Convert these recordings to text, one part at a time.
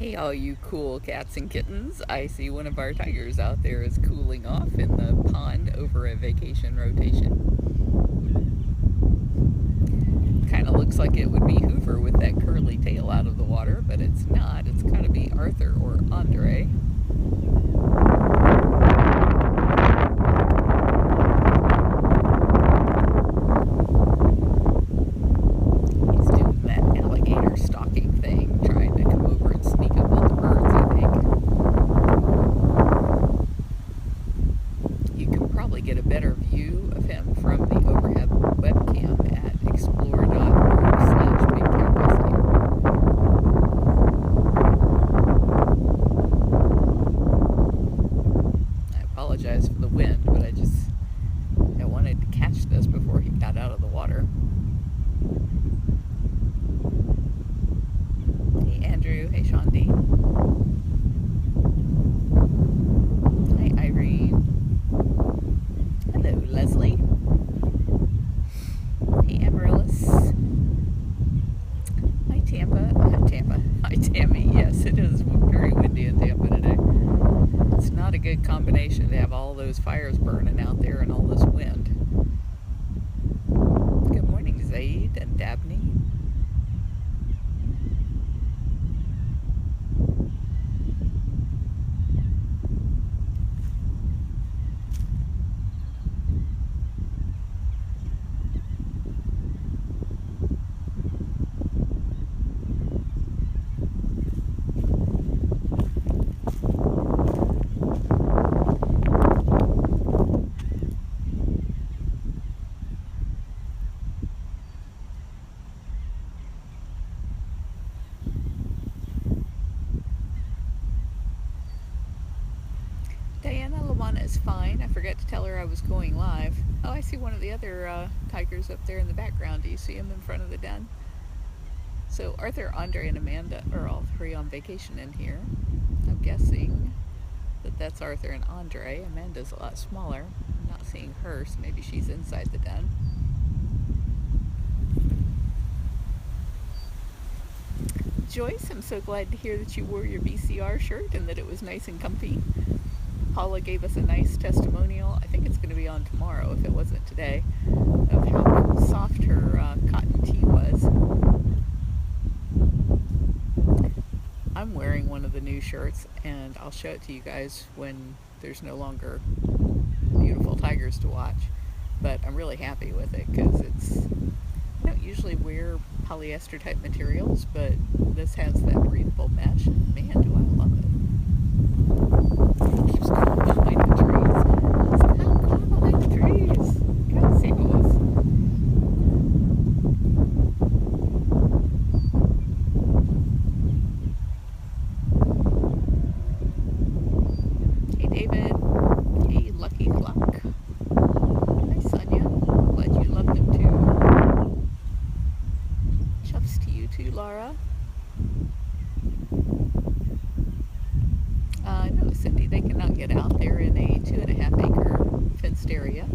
Hey, all you cool cats and kittens. I see one of our tigers out there is cooling off in the pond over a vacation rotation. Kind of looks like it would be Hoover with that curly tail out of the water, but it's not. It's got to be Arthur or Andre. He's doing that alligator stalking thing, trying to come over and sneak up on the birds, I think. You can probably get a better view of him from the overhead webcam at explore.org/bigcarelessly. I apologize for the wind, but I wanted to catch this before he got out of the water. Hey Andrew, hey Shandi. Hi Irene. Hello Leslie. Hey Amaryllis. Hi Tampa. Hi Tammy. Yes, it is very windy in Tampa today. It's not a good combination to have all those fires burning out there and all this wind. Good morning, Zaid and Dabney. Diana Lawana is fine. I forgot to tell her I was going live. Oh, I see one of the other tigers up there in the background. Do you see him in front of the den? So Arthur, Andre, and Amanda are all three on vacation in here. I'm guessing that that's Arthur and Andre. Amanda's a lot smaller. I'm not seeing her, so maybe she's inside the den. Joyce, I'm so glad to hear that you wore your VCR shirt and that it was nice and comfy. Paula gave us a nice testimonial. I think it's going to be on tomorrow if it wasn't today, of how soft her cotton tee was. I'm wearing one of the new shirts and I'll show it to you guys when there's no longer beautiful tigers to watch, but I'm really happy with it because I don't usually wear polyester type materials, but this has that breathable mesh and man, do I love it. It keeps calm behind the trees. It's calm behind the trees. Good seagulls. Hey David. Hey Lucky Luck. Hi Sonia. Glad you loved them too. Chuffs to you too, Laura. No, Cindy, they cannot get out. They're in a 2.5 acre fenced area.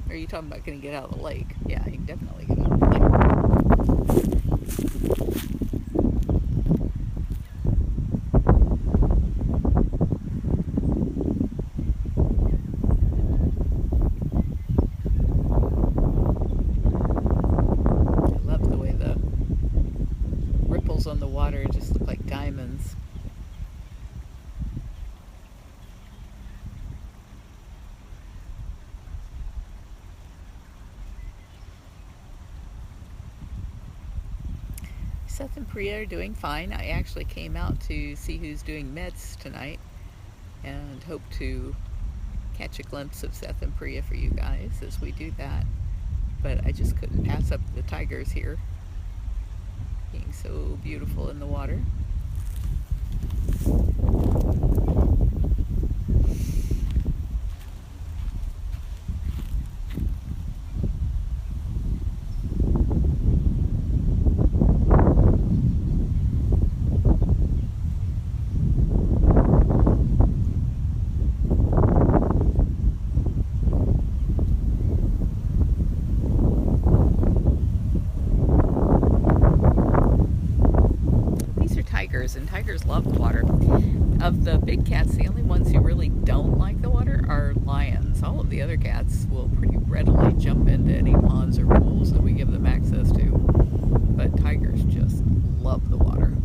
Are you talking about going to get out of the lake? Yeah, you can definitely get out of the lake. I love the way the ripples on the water just look like diamonds. Seth and Priya are doing fine. I actually came out to see who's doing meds tonight and hope to catch a glimpse of Seth and Priya for you guys as we do that. But I just couldn't pass up the tigers here being so beautiful in the water. Of the big cats, the only ones who really don't like the water are lions. All of the other cats will pretty readily jump into any ponds or pools that we give them access to. But tigers just love the water.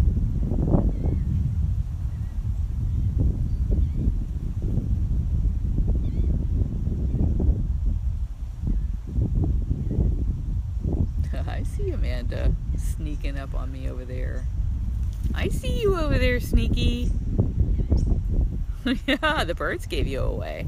I see Amanda sneaking up on me over there. I see you over there, Sneaky. Yeah, the birds gave you away.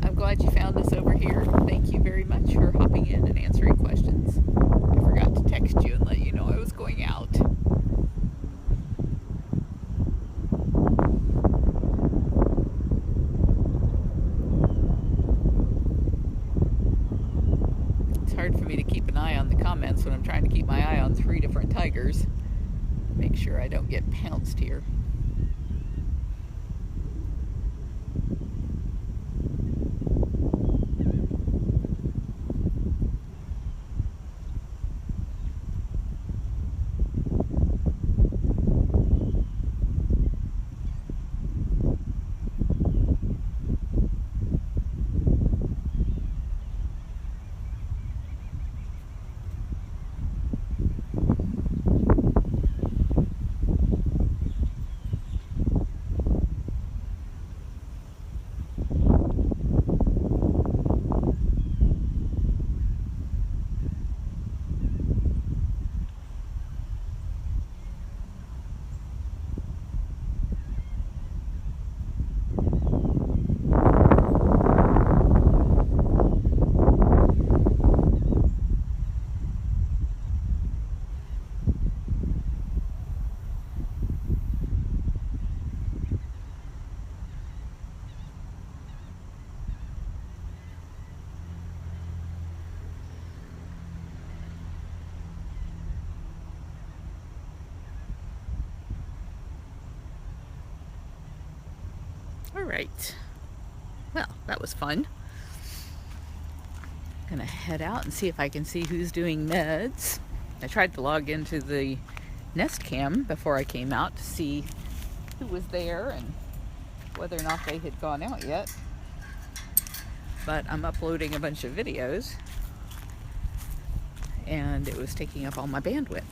I'm glad you found us over here. Thank you very much for hopping in and answering questions. I forgot to text you and let you know I was going out. It's hard for me to keep an eye on the comments when I'm trying to keep my eye on 3 different tigers. Make sure I don't get pounced here. All right. Well, that was fun. Gonna head out and see if I can see who's doing meds. I tried to log into the Nest Cam before I came out to see who was there and whether or not they had gone out yet. But I'm uploading a bunch of videos and it was taking up all my bandwidth.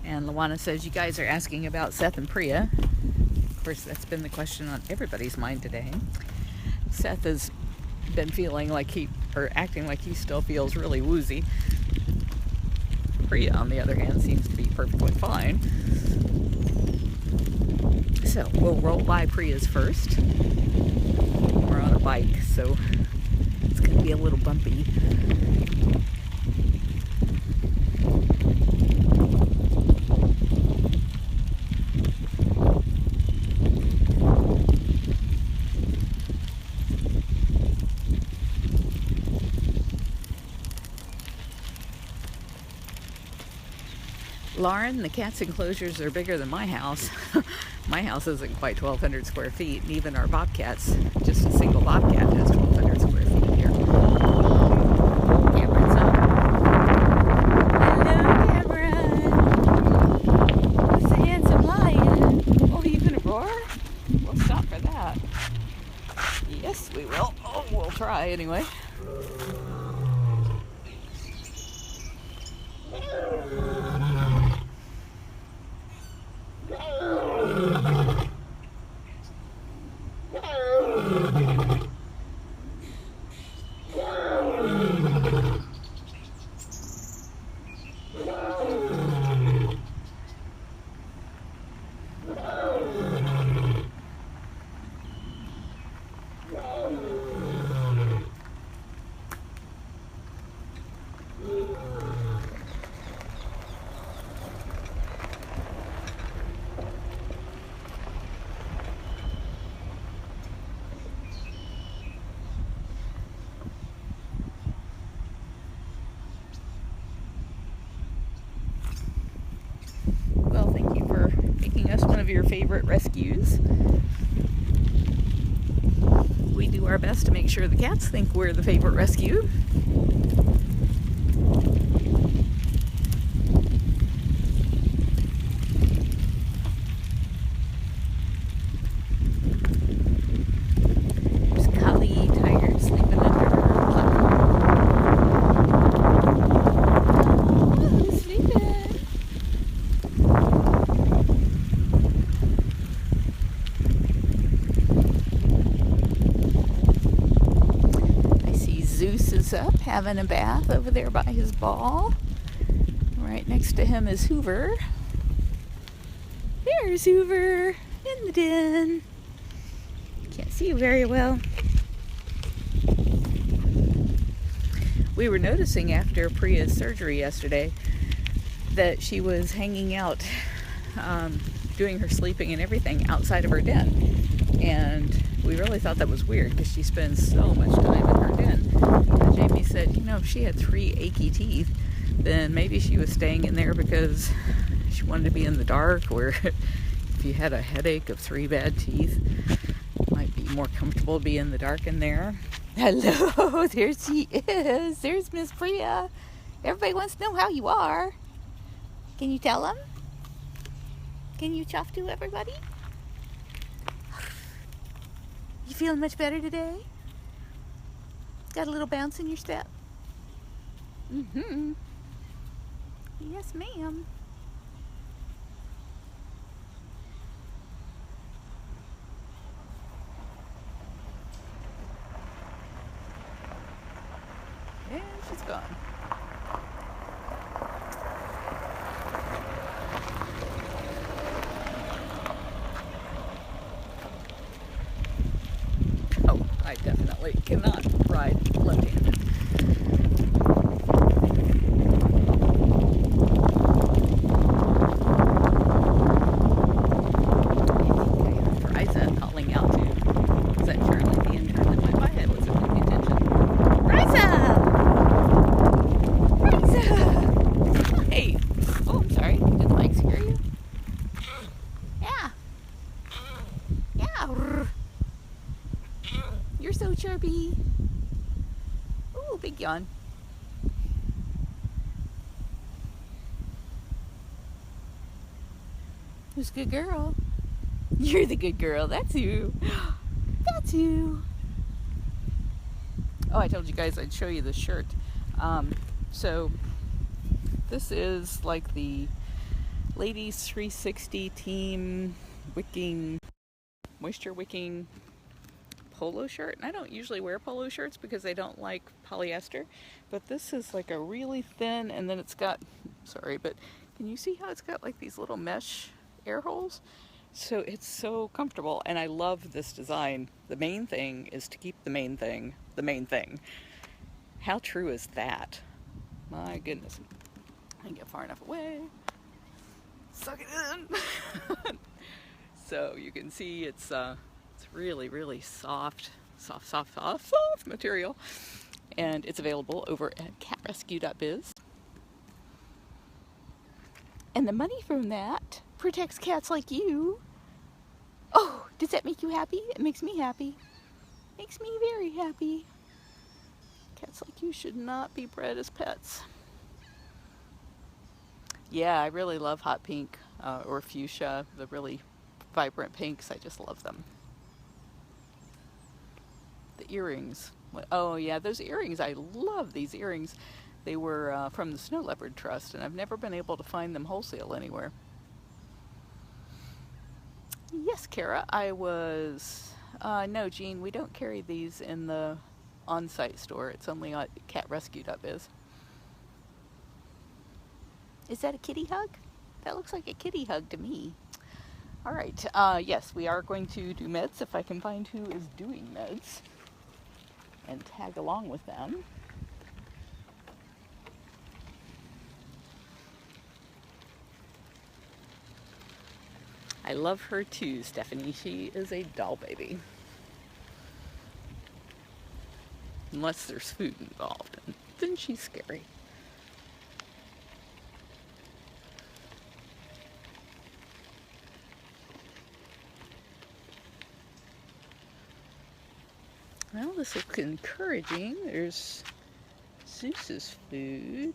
And Luana says, you guys are asking about Seth and Priya. Of course, that's been the question on everybody's mind today. Seth has been feeling like acting like he still feels really woozy. Priya, on the other hand, seems to be perfectly fine. So we'll roll by Priya's first. We're on a bike, so it's going to be a little bumpy. Lauren, the cat's enclosures are bigger than my house. My house isn't quite 1,200 square feet, and even our bobcats, just a single bobcat has 1,200 square feet here. Cameron's up. Hello, Cameron. It's a handsome lion. Oh, you gonna roar? We'll stop for that. Yes, we will. Oh, we'll try anyway. your favorite rescues. We do our best to make sure the cats think we're the favorite rescue. There's Kali Tiger sleeping under her platform. Oh, who's sleeping? Zeus is up having a bath over there by his ball. Right next to him is Hoover. There's Hoover in the den. Can't see you very well. We were noticing after Priya's surgery yesterday that she was hanging out, doing her sleeping and everything outside of her den. And we really thought that was weird because she spends so much time in her den. Jamie said, you know, if she had 3 achy teeth, then maybe she was staying in there because she wanted to be in the dark, or if you had a headache of 3 bad teeth, it might be more comfortable to be in the dark in there. Hello, there she is. There's Miss Priya. Everybody wants to know how you are. Can you tell them? Can you chuff to everybody? You feeling much better today? Got a little bounce in your step? Mm-hmm. Yes, ma'am. And she's gone. Oh, I definitely cannot ride left-handed. You're so chirpy. Ooh, big yawn. Who's a good girl? You're the good girl. That's you. That's you. Oh, I told you guys I'd show you the shirt. So this is like the Ladies 360 Team Wicking, Moisture Wicking polo shirt. And I don't usually wear polo shirts because I don't like polyester, but this is like a really thin, and then it's got, sorry, but can you see how it's got like these little mesh air holes? So it's so comfortable, and I love this design. The main thing is to keep the main thing the main thing. How true is that? My goodness. I can get far enough away. Suck it in. So you can see it's really, really soft material, and it's available over at catrescue.biz. And the money from that protects cats like you. Oh, does that make you happy? It makes me happy. Makes me very happy. Cats like you should not be bred as pets. Yeah, I really love hot pink or fuchsia, the really vibrant pinks. I just love them. The earrings. Oh yeah, those earrings. I love these earrings. They were from the Snow Leopard Trust, and I've never been able to find them wholesale anywhere. Yes, Kara, I was... no, Jean, we don't carry these in the on-site store. It's only at catrescue.biz. Is that a kitty hug? That looks like a kitty hug to me. All right, yes, we are going to do meds if I can find who is doing meds and tag along with them. I love her too, Stephanie. She is a doll baby. Unless there's food involved, and then she's scary. Well, this looks encouraging. There's Zeus's food.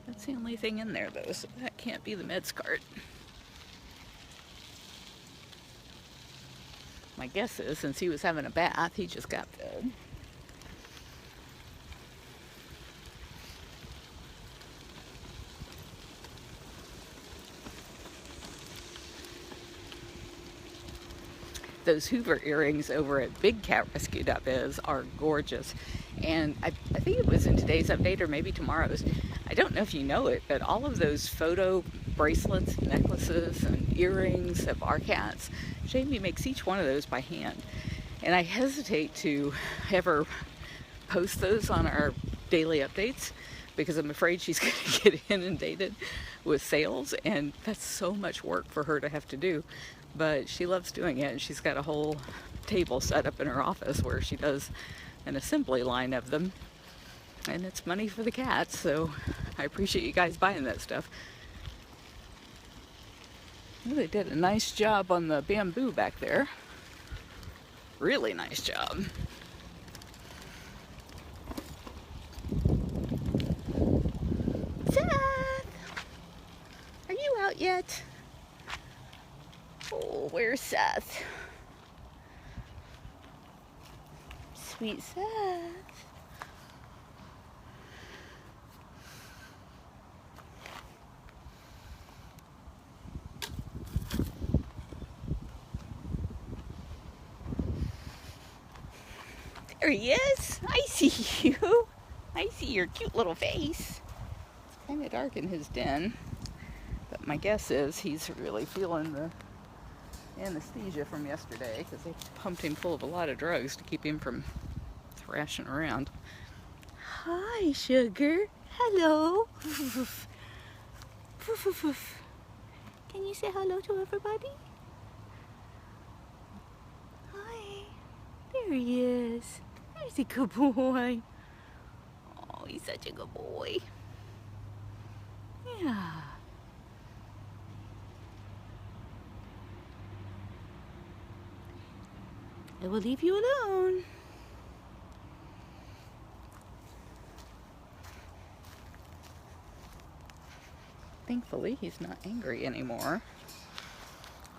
That's the only thing in there, though, so that can't be the meds cart. My guess is, since he was having a bath, he just got fed. Those Hoover earrings over at BigCatRescue.biz are gorgeous. And I think it was in today's update or maybe tomorrow's. I don't know if you know it, but all of those photo bracelets, necklaces, and earrings of our cats, Jamie makes each one of those by hand. And I hesitate to ever post those on our daily updates because I'm afraid she's going to get inundated with sales, and that's so much work for her to have to do. But she loves doing it, and she's got a whole table set up in her office where she does an assembly line of them, and it's money for the cats, so I appreciate you guys buying that stuff. Well, they did a nice job on the bamboo back there. Really nice job. Seth! Are you out yet? Oh, where's Seth? Sweet Seth. There he is. I see you. I see your cute little face. It's kind of dark in his den, but my guess is he's really feeling the anesthesia from yesterday because they pumped him full of a lot of drugs to keep him from thrashing around. Hi, sugar. Hello. Can you say hello to everybody? Hi. There he is. There's a good boy. Oh, he's such a good boy. Yeah. I will leave you alone. Thankfully, he's not angry anymore.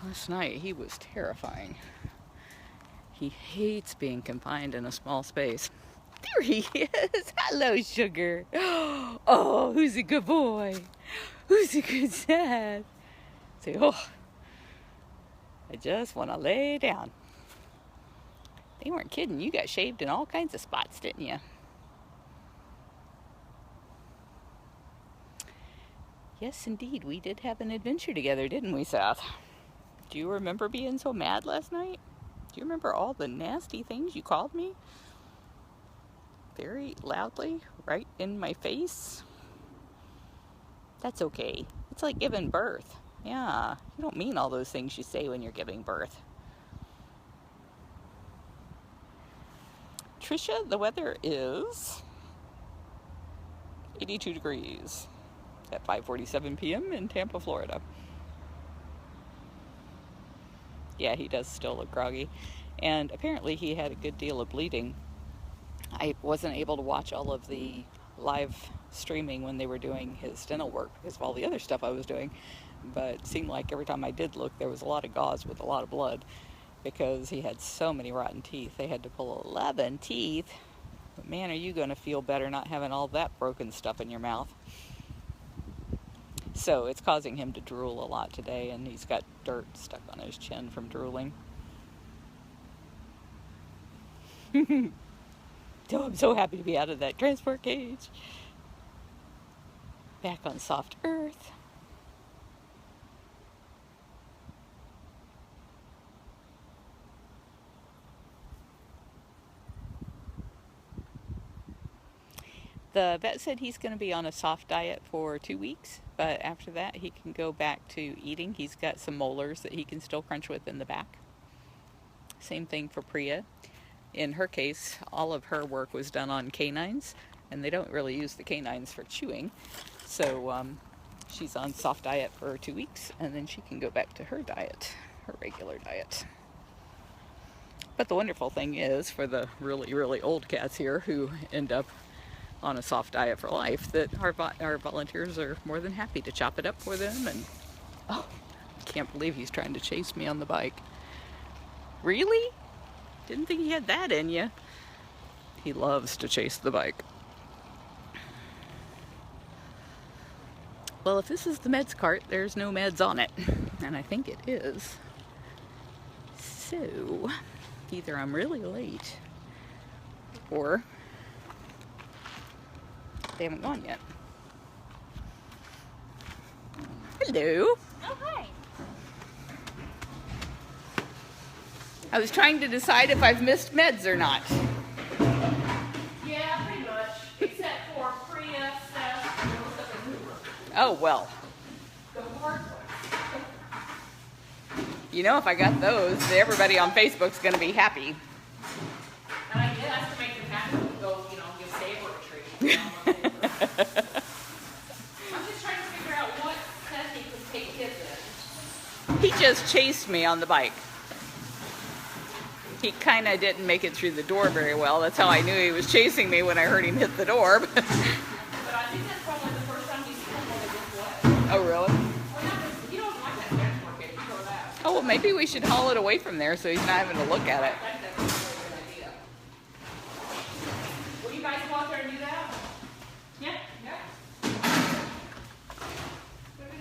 Last night, he was terrifying. He hates being confined in a small space. There he is. Hello, sugar. Oh, who's a good boy? Who's a good Seth? Say, oh, I just want to lay down. They weren't kidding. You got shaved in all kinds of spots, didn't you? Yes, indeed. We did have an adventure together, didn't we, Seth? Do you remember being so mad last night? Do you remember all the nasty things you called me? Very loudly, right in my face? That's okay. It's like giving birth. Yeah, you don't mean all those things you say when you're giving birth. Trisha, the weather is 82 degrees at 5:47 p.m. in Tampa, Florida. Yeah, he does still look groggy. And apparently he had a good deal of bleeding. I wasn't able to watch all of the live streaming when they were doing his dental work because of all the other stuff I was doing. But it seemed like every time I did look, there was a lot of gauze with a lot of blood because he had so many rotten teeth. They had to pull 11 teeth. But man, are you going to feel better not having all that broken stuff in your mouth. So it's causing him to drool a lot today, and he's got dirt stuck on his chin from drooling. Oh, I'm so happy to be out of that transport cage. Back on soft earth. The vet said he's going to be on a soft diet for 2 weeks, but after that he can go back to eating. He's got some molars that he can still crunch with in the back. Same thing for Priya. In her case, all of her work was done on canines, and they don't really use the canines for chewing. So she's on soft diet for 2 weeks, and then she can go back to her diet, her regular diet. But the wonderful thing is, for the really, really old cats here who end up on a soft diet for life, that our volunteers are more than happy to chop it up for them. And oh, I can't believe he's trying to chase me on the bike. Really? Didn't think he had that in you. He loves to chase the bike. Well, if this is the meds cart, there's no meds on it. And I think it is. So, either I'm really late, or they haven't gone yet. Hello. Oh, hi. I was trying to decide if I've missed meds or not. Yeah, pretty much. Except for Priya, Seth, and Hoover. Oh, well. The hard ones. You know, if I got those, everybody on Facebook's going to be happy. And I did ask to make them happy to go, give Saber a treat. I'm just trying to figure out what test he could take his in. He just chased me on the bike. He kind of didn't make it through the door very well. That's how I knew he was chasing me when I heard him hit the door. But I think that's probably the first time he's come over this way. Oh, really? Well, he don't like that benchmark if you throw that. Oh, well, maybe we should haul it away from there so he's not having to look at it. I think that's a really good idea. Will you guys go out there and do that? Yeah? Yeah.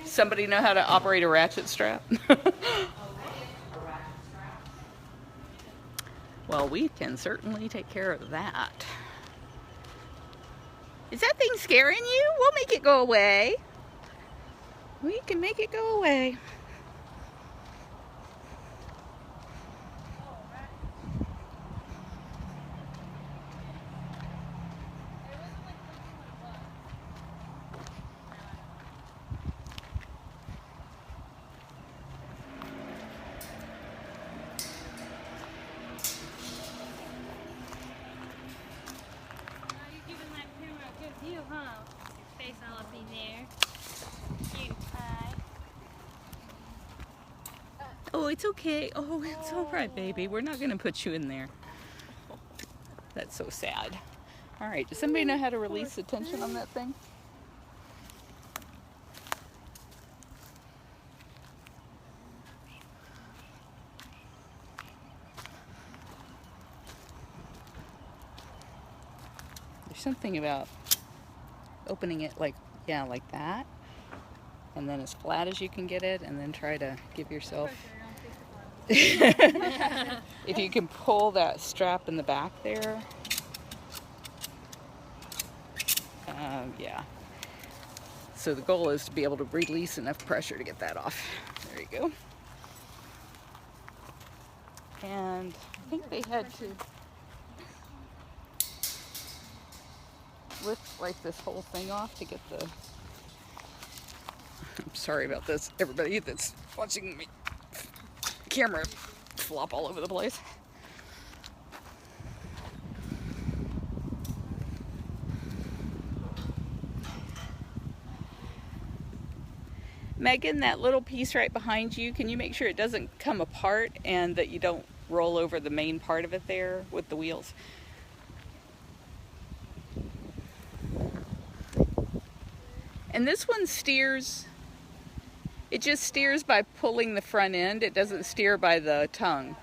Somebody know how to operate a ratchet strap? Well, we can certainly take care of that. Is that thing scaring you? We'll make it go away. We can make it go away. You, huh? Your face all up in there. Cute pie. Oh, it's okay. Oh, it's all right, baby. We're not going to put you in there. That's so sad. All right, does somebody know how to release the tension on that thing? There's something about opening it like that, and then as flat as you can get it, and then try to give yourself if you can pull that strap in the back there. Yeah, so the goal is to be able to release enough pressure to get that off. There you go. And I think they had to lift like this whole thing off to get the... I'm sorry about this, everybody that's watching me camera flop all over the place. Megan, that little piece right behind you, can you make sure it doesn't come apart and that you don't roll over the main part of it there with the wheels? And this one steers, it just steers by pulling the front end. It doesn't steer by the tongue.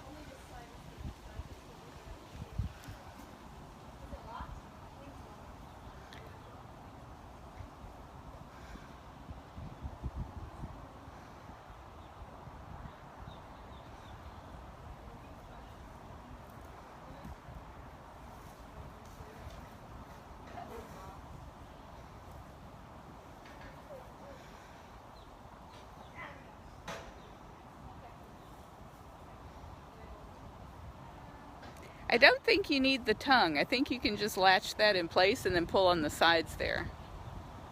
I don't think you need the tongue. I think you can just latch that in place and then pull on the sides there,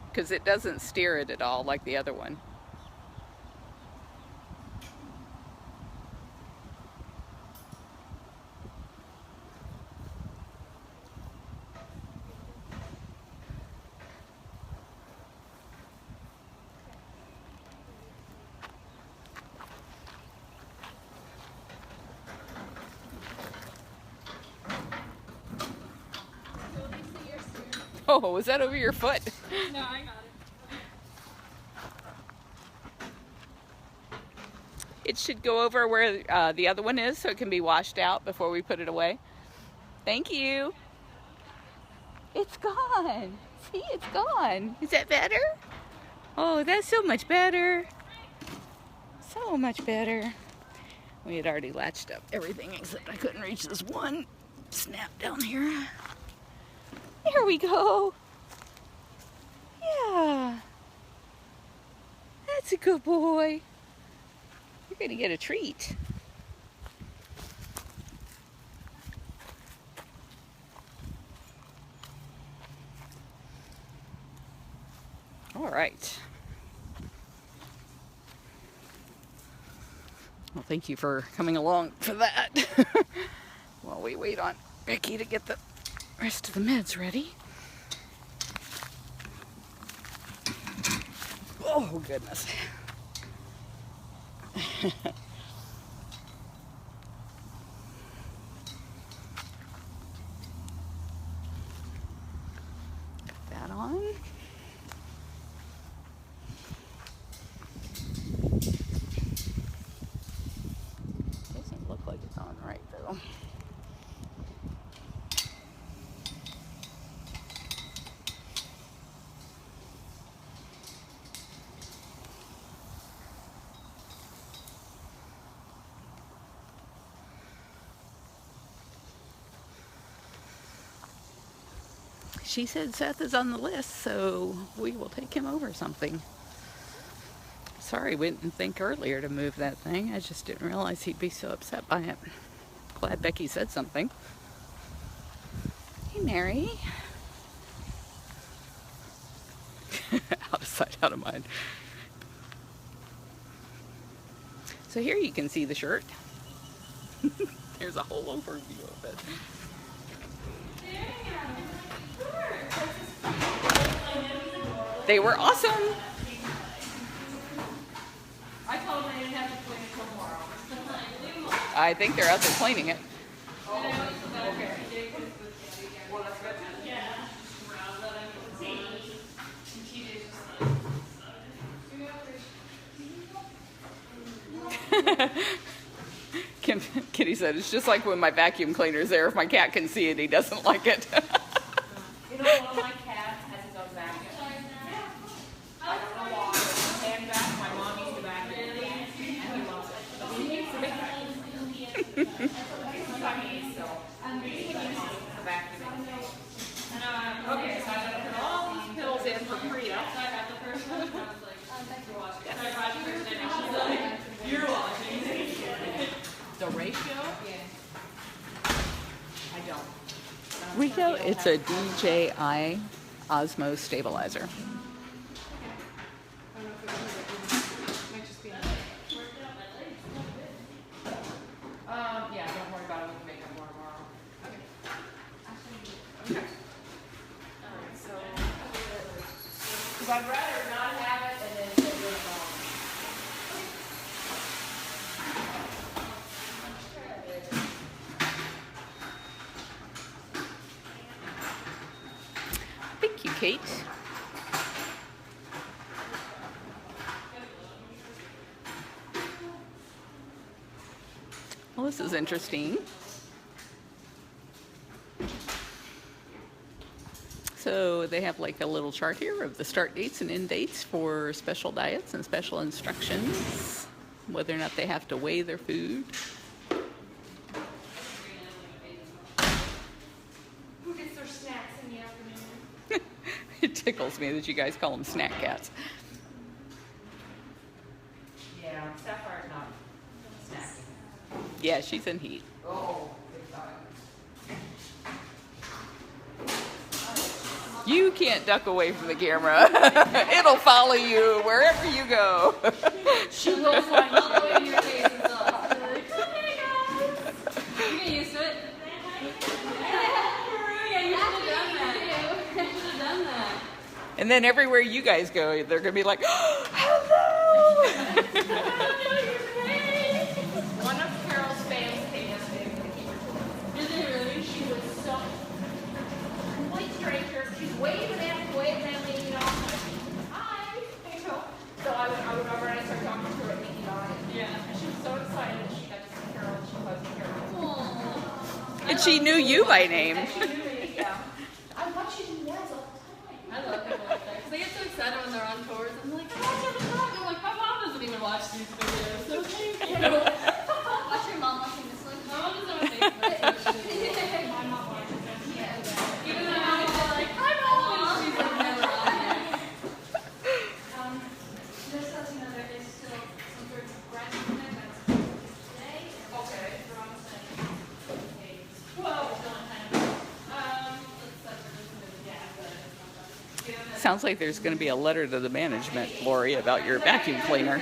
because it doesn't steer it at all like the other one. Oh, was that over your foot? No, I got it. It should go over where the other one is so it can be washed out before we put it away. Thank you. It's gone. See, it's gone. Is that better? Oh, that's so much better. So much better. We had already latched up everything except I couldn't reach this one snap down here. There we go. Yeah. That's a good boy. You're going to get a treat. All right. Well, thank you for coming along for that. While we wait on Becky to get the rest of the meds ready. Oh, goodness. Put that on. Doesn't look like it's on right, though. She said Seth is on the list, so we will take him over something. Sorry, we didn't think earlier to move that thing. I just didn't realize he'd be so upset by it. Glad Becky said something. Hey, Mary. Out of sight, out of mind. So here you can see the shirt. There's a whole overview of it. They were awesome. I told them I didn't have to clean it tomorrow. I think they're out there cleaning it. Kitty said, it's just like when my vacuum cleaner's there. If my cat can see it, he doesn't like it. You know, one of my cats has his own vacuum. I don't know why. Hand back, my mom used to vacuum, and he loves it. But he needs to vacuum. Sometimes he still. He uses the vacuum. Okay, so I gotta put all these pills in for Priya. You're watching. The ratio? Yeah. I don't. Rico, it's a DJI Osmo stabilizer. Yeah, don't worry about it. We can make up more tomorrow. Okay. Alright, so. Because I'd rather not have it and then say do it wrong. Thank you, Kate. Well, this is interesting. So they have like a little chart here of the start dates and end dates for special diets and special instructions, whether or not they have to weigh their food. Who gets their snacks in the afternoon? It tickles me that you guys call them snack cats. Yeah, Sapphire's not snacking. Yeah, she's in heat. Oh, big time. You can't duck away from the camera. It'll follow you wherever you go. She will find all the way to your face and stuff. Come here, guys. You get used to it. Yeah, you should have done that. You should have done that. And then everywhere you guys go, they're going to be like, oh, hello! One of Carol's fans came yesterday to keep her. Did they really? She was so complete stranger. she's waving at me, you know. Hi, you know. So I remember I started talking to her at Mickey Dye. Yeah. And she was so excited. She got to see Carol and she hugged Carol. And she knew you by name. And she knew me, yeah. I watch you do that all the time. I love people like that. Because they get so excited when they're on tours. I'm like, I watch every vlog. I'm like, my mom doesn't even watch these videos. So thank you. What's your mom watching this one? My mom doesn't have Facebook. So My mom watches them. Yeah. even though I'm like, hi mom. She's like never on there. Just so you know, there is still some sort of breast in it that's today. Okay. We're on the okay. Well, Still in kind of, let's yeah, but it's not done. Sounds like there's going to be a letter to the management, Lori, about your vacuum cleaner.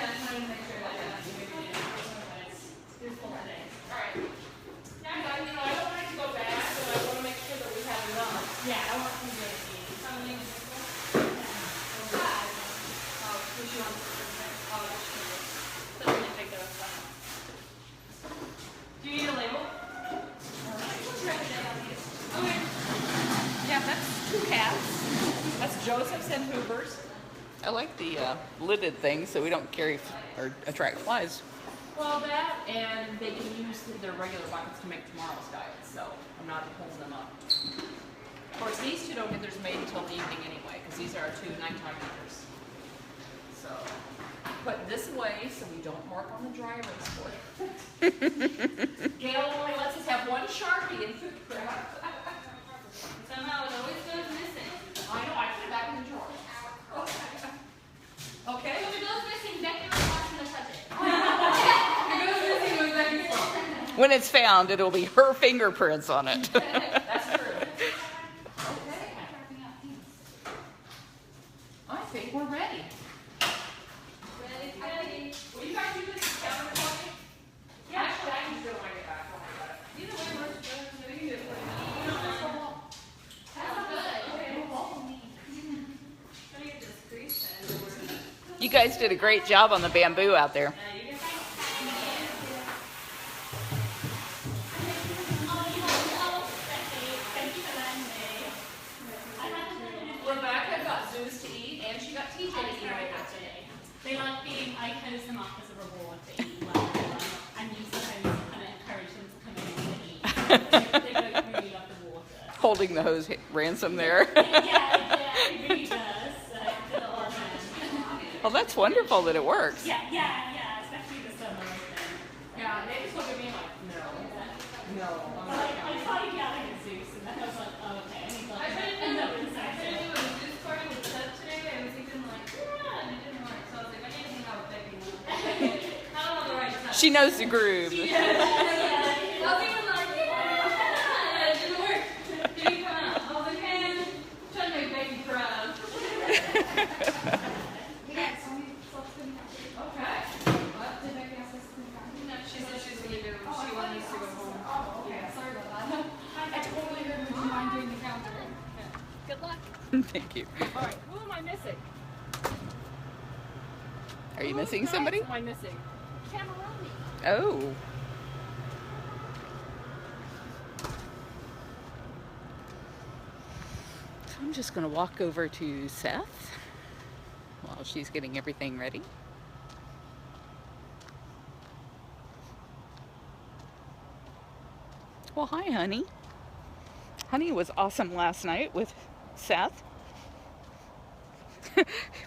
Do you need a label? yeah, that's 2 cats. That's Joseph's and Hoover's. I like the lidded thing so we don't carry or attract flies. Well, that and they can use their regular buckets to make tomorrow's diet, so I'm not holding them up. Of course, these two don't get theirs made until the evening anyway, because these are our 2 nighttime makers. So, put this away so we don't mark on the dry erase board. Gail only lets us have 1 Sharpie in food prep. Somehow it always goes missing. I know, I put it back in the drawer. Okay? If it goes missing, Becky was watching to touch it. It goes missing when Becky's fault. When it's found, it'll be her fingerprints on it. That's true. Okay. I think we're ready. Ready? Will you guys do this together for me? Yeah, actually, I can just do it when I get back. Don't worry about it. Either way works good. So we can do it for you. That's good. Trying to get this crease in. You guys did a great job on the bamboo out there. You can Rebecca got Zeus to eat, and she got TJ to eat right today. They like being, I host them up as a reward for eating well, and you sometimes kind of encourage them to come in and eat. They don't really love the water. Holding the hose ransom there. Yeah, it really does. So it's a lot of fun. Well, that's wonderful that it works. Yeah, especially the summer. Yeah, they just look at me like, no. No. I started yelling at Zeus, and then I was like, oh, okay. And he's like, I tried to and do no, it's I tried to actually. do a juice party with Seth today. I was thinking like, yeah, and it didn't work. So I was like, I need to hang out with Becky now. I don't know the right touch. She knows the groove. I was even like, yeah, it didn't work. Can you come out? I was like, man, I'm trying to make Becky proud. Okay. What? Did Becky ask us to come back? No, she said she was gonna do. She wanted us to go home. Oh, okay. Sorry about that. I totally heard. Would you mind doing the counter? Good luck. Thank you. All right. Who am I missing? Are you Whose missing guys somebody? Am I missing? Cameroni. Oh. So I'm just going to walk over to Seth while she's getting everything ready. Well, hi, honey. Honey was awesome last night with Seth.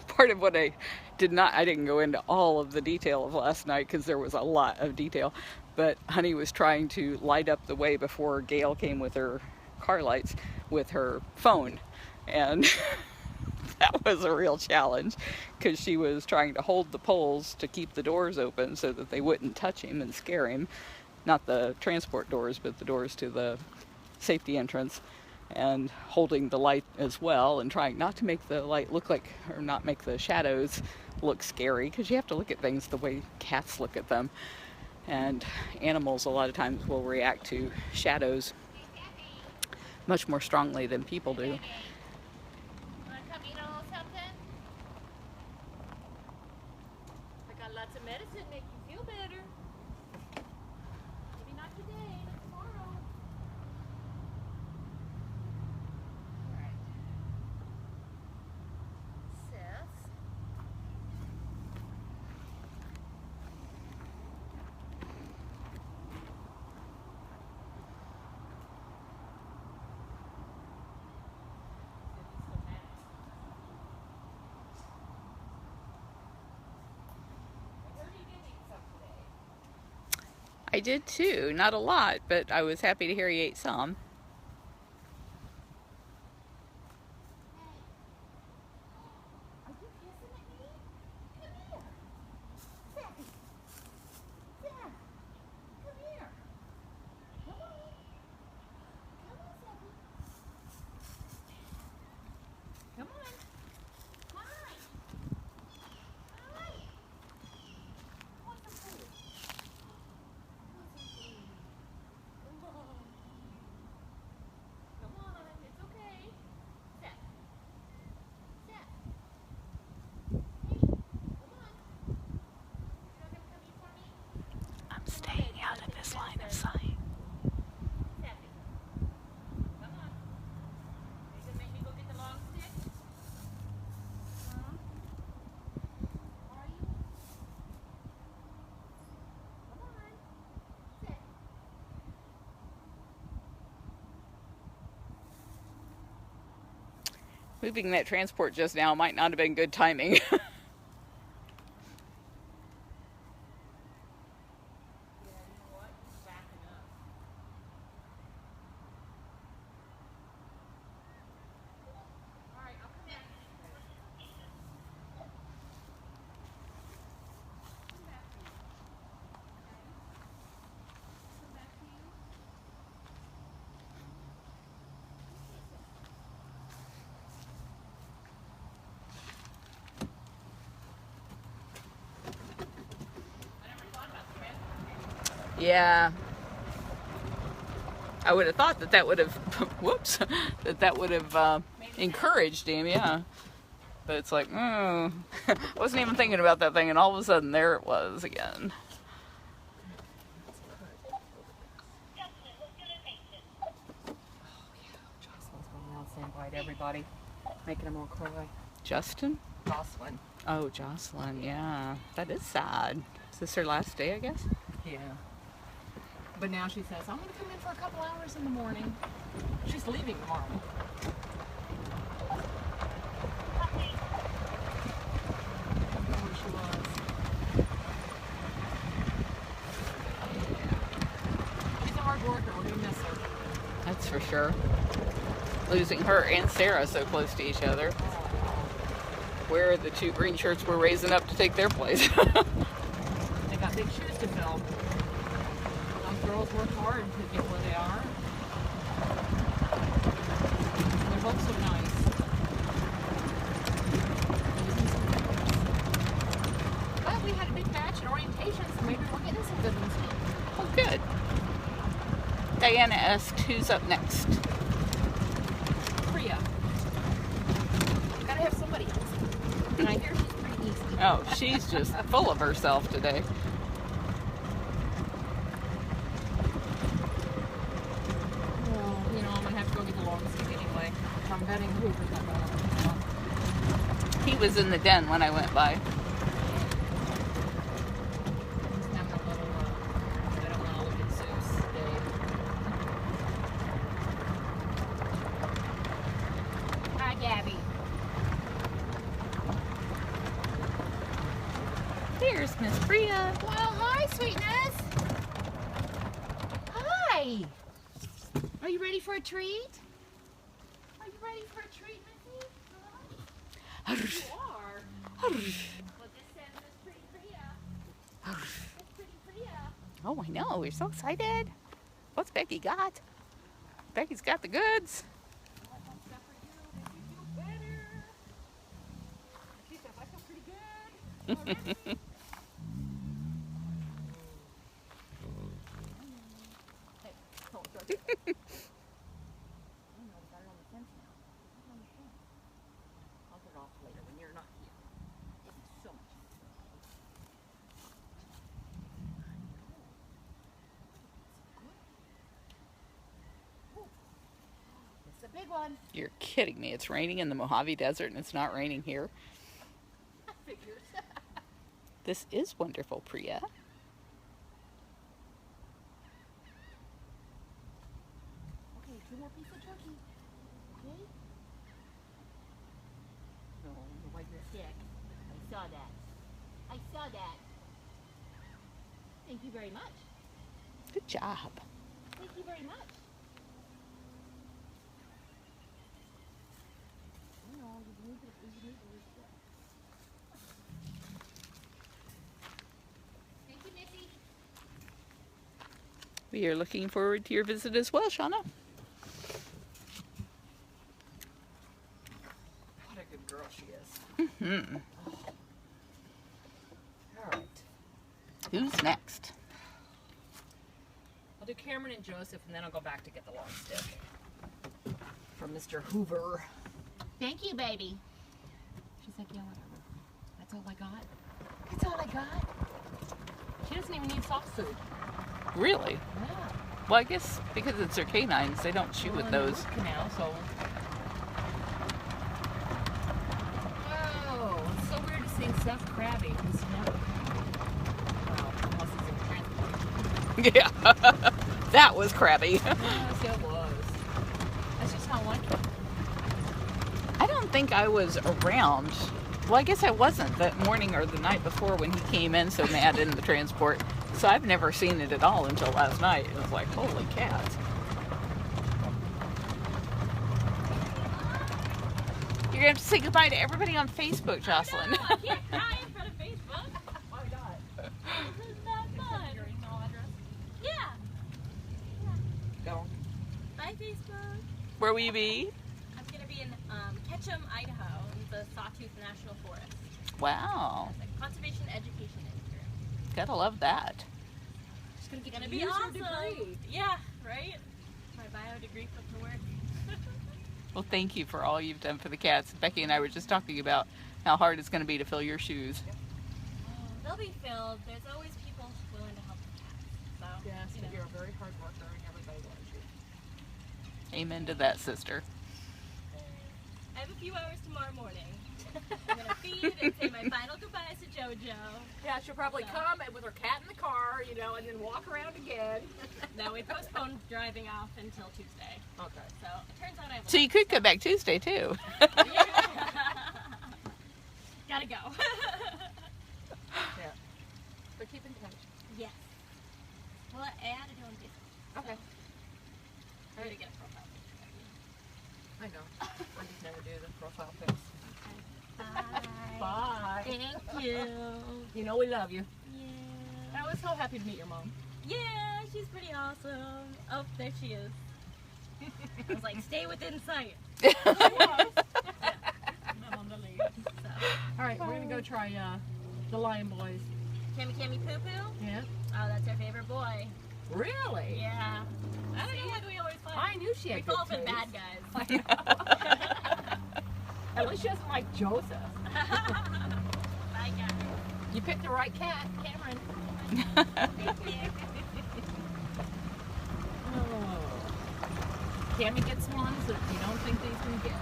Part of what I didn't go into all of the detail of last night because there was a lot of detail, but Honey was trying to light up the way before Gail came with her car lights with her phone, and that was a real challenge because she was trying to hold the poles to keep the doors open so that they wouldn't touch him and scare him. Not the transport doors, but the doors to the safety entrance, and holding the light as well and trying not to make the light look like, or not make the shadows look scary, because you have to look at things the way cats look at them, and animals a lot of times will react to shadows much more strongly than people do. Want to come eat a little something? I got lots of medicine to make you feel better. Maybe not today, but tomorrow. Alright. I did too. Not a lot, but I was happy to hear you ate some. I'm staying out of his line of sight. Moving that transport just now might not have been good timing. Yeah. I would have thought that would have, whoops, that would have encouraged him, yeah. But it's like, I wasn't even thinking about that thing, and all of a sudden, there it was again. Jocelyn's going out saying bye to everybody, making them all cry. Justin? Jocelyn. Oh, Jocelyn, yeah. That is sad. Is this her last day, I guess? Yeah. But now she says, I'm going to come in for a couple hours in the morning. She's leaving tomorrow. She's a hard worker. We're going to miss her. That's for sure. Losing her and Sarah so close to each other. Where the two green shirts were raising up to take their place. They got big shoes to fill. Those girls work hard to get where they are. They're both so nice. But we had a big match in orientation, so maybe we're getting some good ones. Oh, good. Diana asked who's up next. Priya. Gotta have somebody else. And I hear she's pretty easy. Oh, she's just full of herself today. Well, you know, I'm gonna have to go get the long stick anyway. I'm betting Hoover's not going to. He was in the den when I went by. He's having a little, I don't know, look at Zeus day. Hi, Gabby. Here's Miss Priya. Well, hi, sweetness. Hi. Are you ready for a treat? Are you ready for a treat, Missy? Huh? You are. Well, this says Miss Pretty Priya. Miss Pretty Priya. Oh, I know. We're so excited. What's Becky got? Becky's got the goods. Stuff for you, make you feel better. She says, I feel pretty good. Hey, don't throw it. I know, got it on the fence now. Put it on the fence. I'll get it off later when you're not here. It's so much It's a big one. You're kidding me. It's raining in the Mojave Desert and it's not raining here. Figures. This is wonderful, Priya. Okay, 2 more pieces of turkey. Okay? No, you wipe your stick. I saw that. I saw that. Thank you very much. Good job. Thank you very much. Thank you, Missy. We are looking forward to your visit as well, Shauna. What a good girl she is. Hmm. All right. Who's next? I'll do Cameron and Joseph, and then I'll go back to get the long stick from Mr. Hoover. Thank you, baby. She's like, yeah, whatever. That's all I got. That's all I got. She doesn't even need soft food. Really? Yeah. Well, I guess because it's their canines, they don't chew with those. Root canal, so. Oh, it's so weird to see Seth crabby. He's never. Well, unless he's in transport. Yeah. That was crabby. Yes, it was. That's just not like him. I don't think I was around. Well, I guess I wasn't that morning or the night before when he came in so mad in the transport. So I've never seen it at all until last night. It was like, holy cats. You're going to have to say goodbye to everybody on Facebook, Jocelyn. No, I can't cry in front of Facebook. Why not? This is not fun. Your email address? Yeah. Go. Bye, Facebook. Where will you be? I'm going to be in Ketchum, Idaho, in the Sawtooth National Forest. Wow. As a conservation education intern. Gotta love that. She's gonna get Gonna to be use her awesome. degree. Yeah, right? My bio degree put to work. Well, thank you for all you've done for the cats. Becky and I were just talking about how hard it's going to be to fill your shoes. They'll be filled. There's always people willing to help the cats. So, Yes, you but know. you're a very hard worker and everybody loves you. Amen to that, sister. I have a few hours tomorrow morning. I'm gonna feed and say my final goodbyes to JoJo. Yeah, she'll probably come and with her cat in the car, you know, and then walk around again. No, we postponed driving off until Tuesday. Okay. So it turns out I have a So you could go back Tuesday, too. Gotta go. Yeah. But keep in touch. Yes. Well, I added you on Facebook. Okay. I need to get a profile picture. I know. I just never do the profile pics. Bye. Bye. Thank you. You know we love you. Yeah. I was so happy to meet your mom. Yeah, she's pretty awesome. Oh, there she is. I was like, stay within sight. I'm on the lead. So. All right, we're gonna go try the Lion Boys. Cammy Cammy Poo Poo? Yeah. Oh, that's her favorite boy. Really? Yeah. I don't know what we always find. I knew she We had good fall for the taste. bad guys. At least she doesn't like Joseph. Bye, guys. You picked the right cat, Cameron. Oh. Cammy gets ones that you don't think he's gonna get.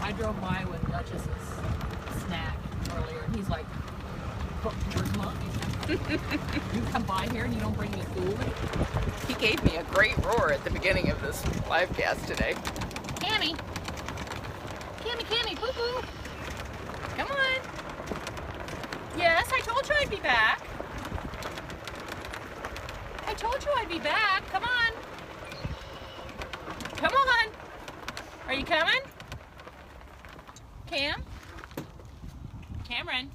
I drove by with Duchess's snack earlier, and he's like, "Where's mine? You come by here and you don't bring me food?" He gave me a great roar at the beginning of this live cast today. Cammy. Cammy, poo poo. Come on. Yes, I told you I'd be back. I told you I'd be back. Come on. Come on. Are you coming? Cam? Cameron?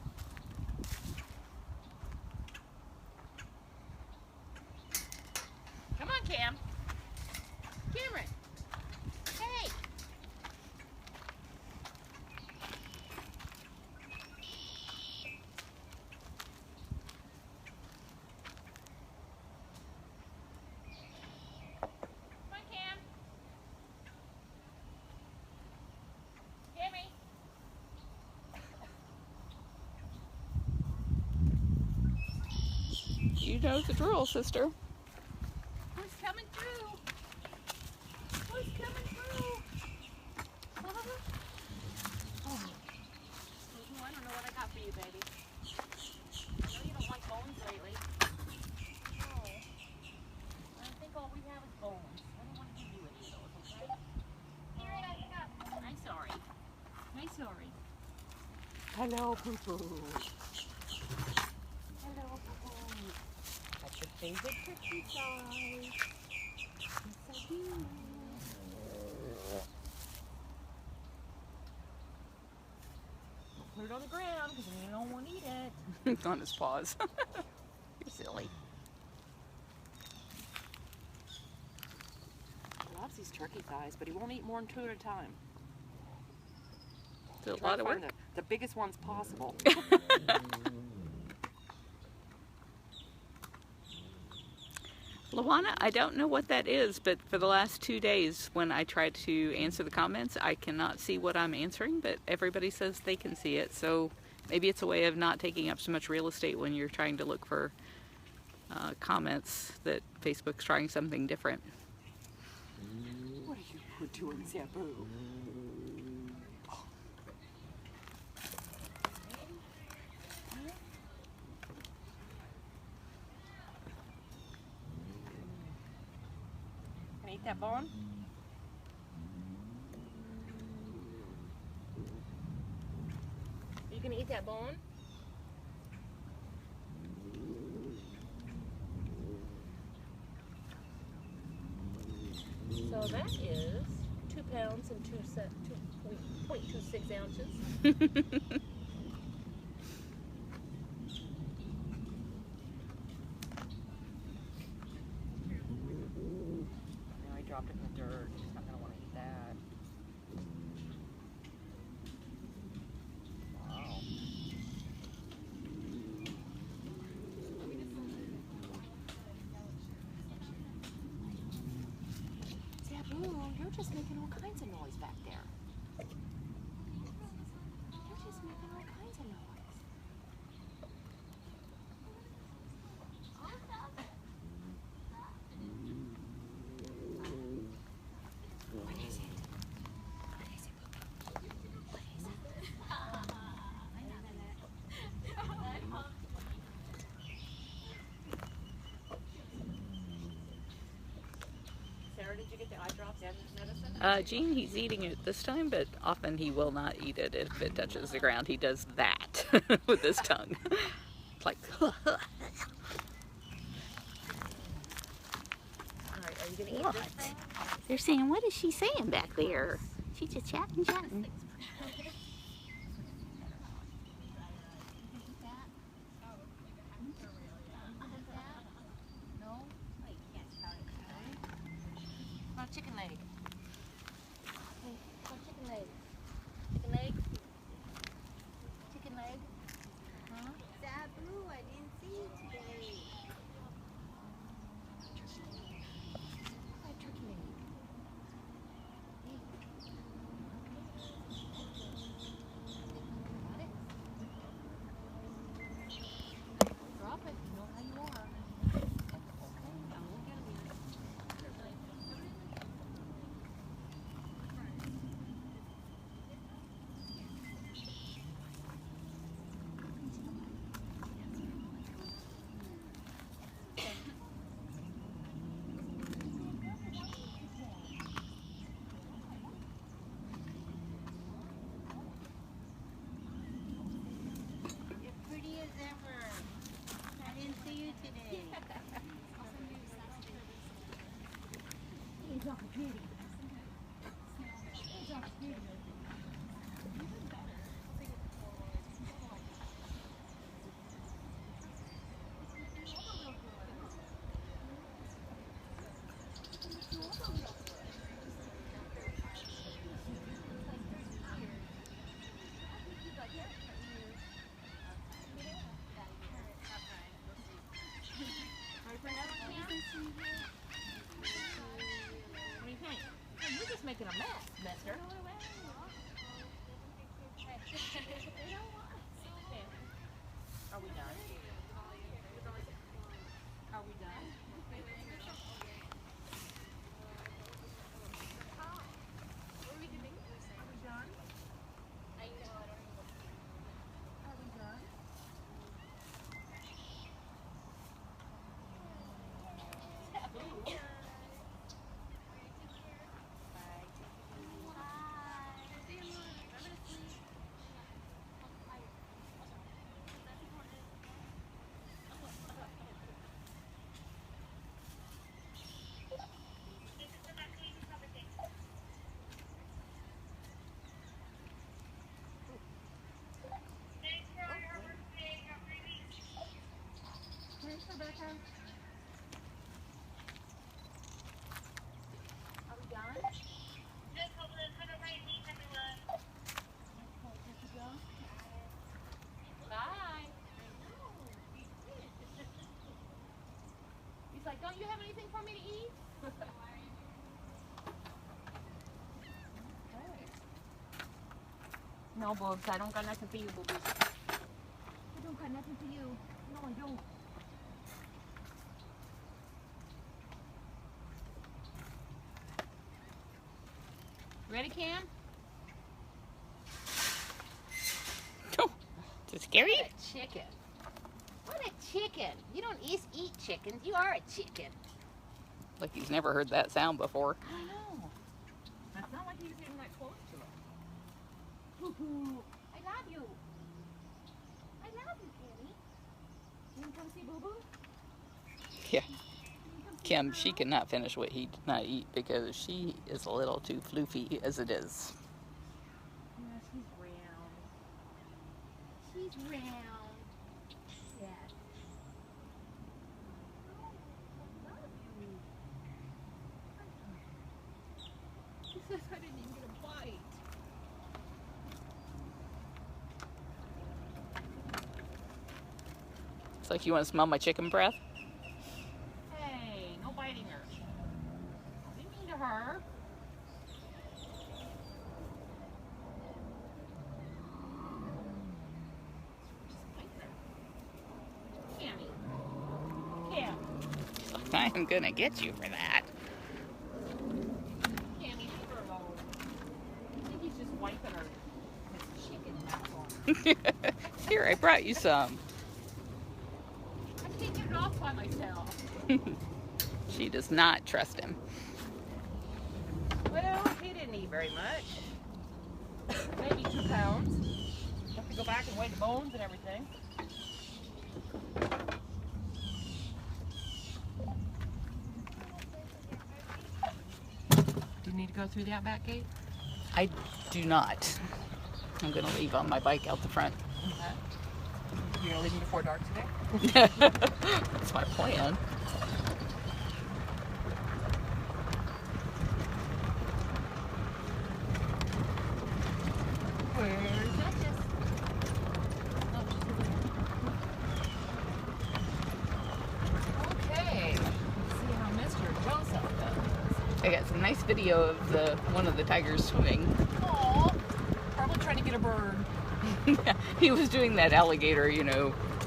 Come on, Cam. Cameron. Hey. Come on, Cam. Cammy. You know the drill, sister. Who's coming through? Who's coming through? Oh. I don't know what I got for you, baby. I know you don't like bones lately. Oh. I think all we have is bones. I don't want to give you any of those, okay? Here, I got. I'm sorry. I'm sorry. Hello, Poo Poo. Hello, Poo. That's your favorite turkey size. Yes, I do. Put it on the ground because you don't want to eat it. On his paws. You're silly. He loves these turkey thighs, but he won't eat more than 2 at a time. It's a Try lot to of work. find the biggest ones possible. Luana, I don't know what that is, but for the last 2 days when I try to answer the comments, I cannot see what I'm answering, but everybody says they can see it. So maybe it's a way of not taking up so much real estate when you're trying to look for comments that Facebook's trying something different. What are you doing, Zabu? Can I eat that bone? You gonna eat that bone? So that is 2 pounds and 2.26 ounces. Now I dropped it in the dirt. She's not gonna want to eat that. Wow. Zabu, you're just making all kinds of noise back there. You're just making all kinds of noise. What is it? What is it, Boo? What is it? Sarah, did you get the eye drops and medicine? Gene, he's eating it this time, but often he will not eat it if it touches the ground. He does that with his tongue. It's like, All right, are you gonna eat what? this thing? They're saying, what is she saying back there? She's just chatting. Oh, chicken leg. Oh, chicken leg. Chicken leg. Chicken leg. Huh? Zabu, I didn't see you today. Oh, turkey leg. Got it? Drop it. You know how you are. Okay, I won't get it. You're pretty as ever. I didn't see you today. Ready for another can? What do you think? Don't you have anything for me to eat? Okay. No, boobs, I don't got nothing for you, boobies. I don't got nothing for you. No, I don't. Ready, Cam? Oh, is it scary? What a chicken. What a chicken. You don't eat chickens. You are a chicken. Like he's never heard that sound before. I know. It's not like he was even that close to it. Boo-boo. I love you. I love you, Kenny. You want to come see Boo-boo? Yeah. Kim, she cannot finish what he did not eat because she is a little too floofy as it is. Yeah, she's round. She's round. Yes. I love you. She says I didn't even get a bite. It's like you want to smell my chicken breath? Hey, no biting her. Don't be mean to her. Just bite her. Cammy. Cam. She's like, I'm gonna get you for that. Cammy, leave her alone. I think he's just wiping her his chicken mouth on. Here, I brought you some. I can't get it off by myself. She does not trust him. Well, he didn't eat very much. Maybe 2 pounds. Have to go back and weigh the bones and everything. Do you need to go through the outback gate? I do not. I'm gonna leave on my bike out the front. Okay. You're gonna leave him before dark today? That's my plan. Where's Duchess? Okay. Let's see how Mr. Joseph does. I got some nice video of one of the tigers swimming. Aw. Probably trying to get a bird. He was doing that alligator,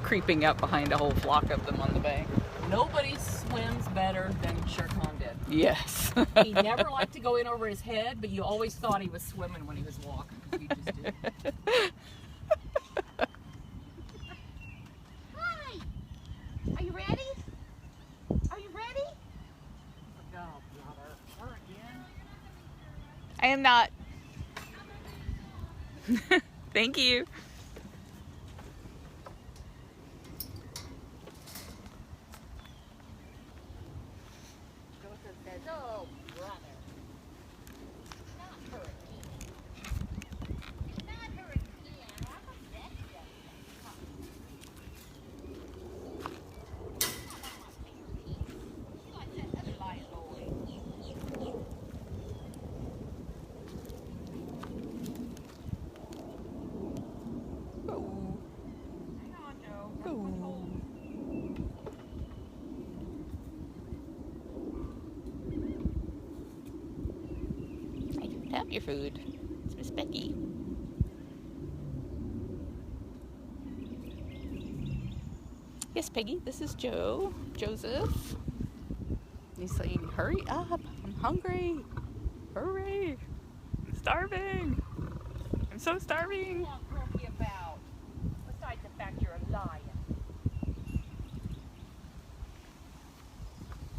creeping up behind a whole flock of them on the bank. Nobody swims better than Shere Khan did. Yes. He never liked to go in over his head, but you always thought he was swimming when he was walking. He just did. Hi! Are you ready? Are you ready? Go, brother. Her again? I am not. Thank you. Joseph says, oh, brother. Not her again. Not her again. I'm upset today. She likes that other lion boy. Hang on, Joe. Don't hold. I don't have your food. It's Miss Becky. Yes, Peggy, this is Joe. Joseph. He's saying, hurry up. I'm hungry. Hurry. I'm starving. I'm so starving. What are you grumpy about? Besides the fact you're a lion.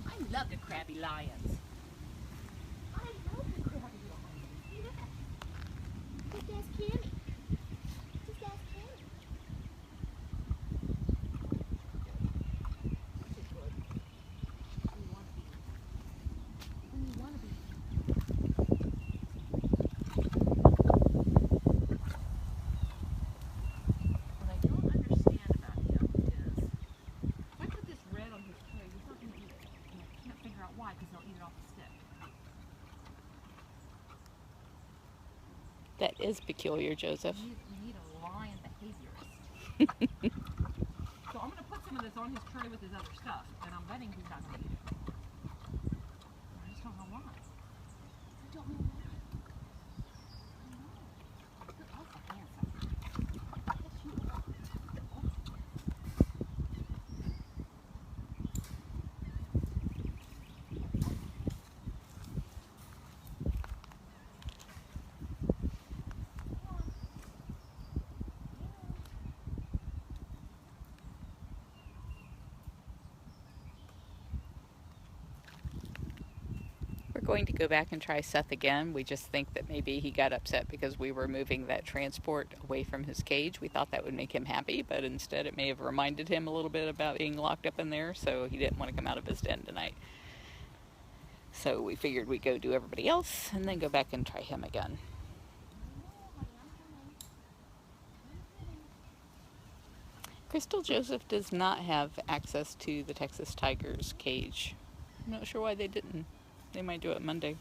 I love the crabby lions. I love the crabby lions. See that? Just ask Kenny. Just ask Kenny. Which is good. When you want to be. When you want to be. What I don't understand about him is, if I put this red on his tray, he's not going to eat it. And I can't figure out why, because he'll eat it off the stick. That is peculiar, Joseph. You need a lion behaviorist. So I'm going to put some of this on his tray with his other stuff, and I'm betting he's not going to eat it. going to go back and try Seth again. We just think that maybe he got upset because we were moving that transport away from his cage. We thought that would make him happy, but instead it may have reminded him a little bit about being locked up in there, so he didn't want to come out of his den tonight. So we figured we'd go do everybody else and then go back and try him again. Crystal Joseph does not have access to the Texas Tigers cage. I'm not sure why they didn't. They might do it Monday. Here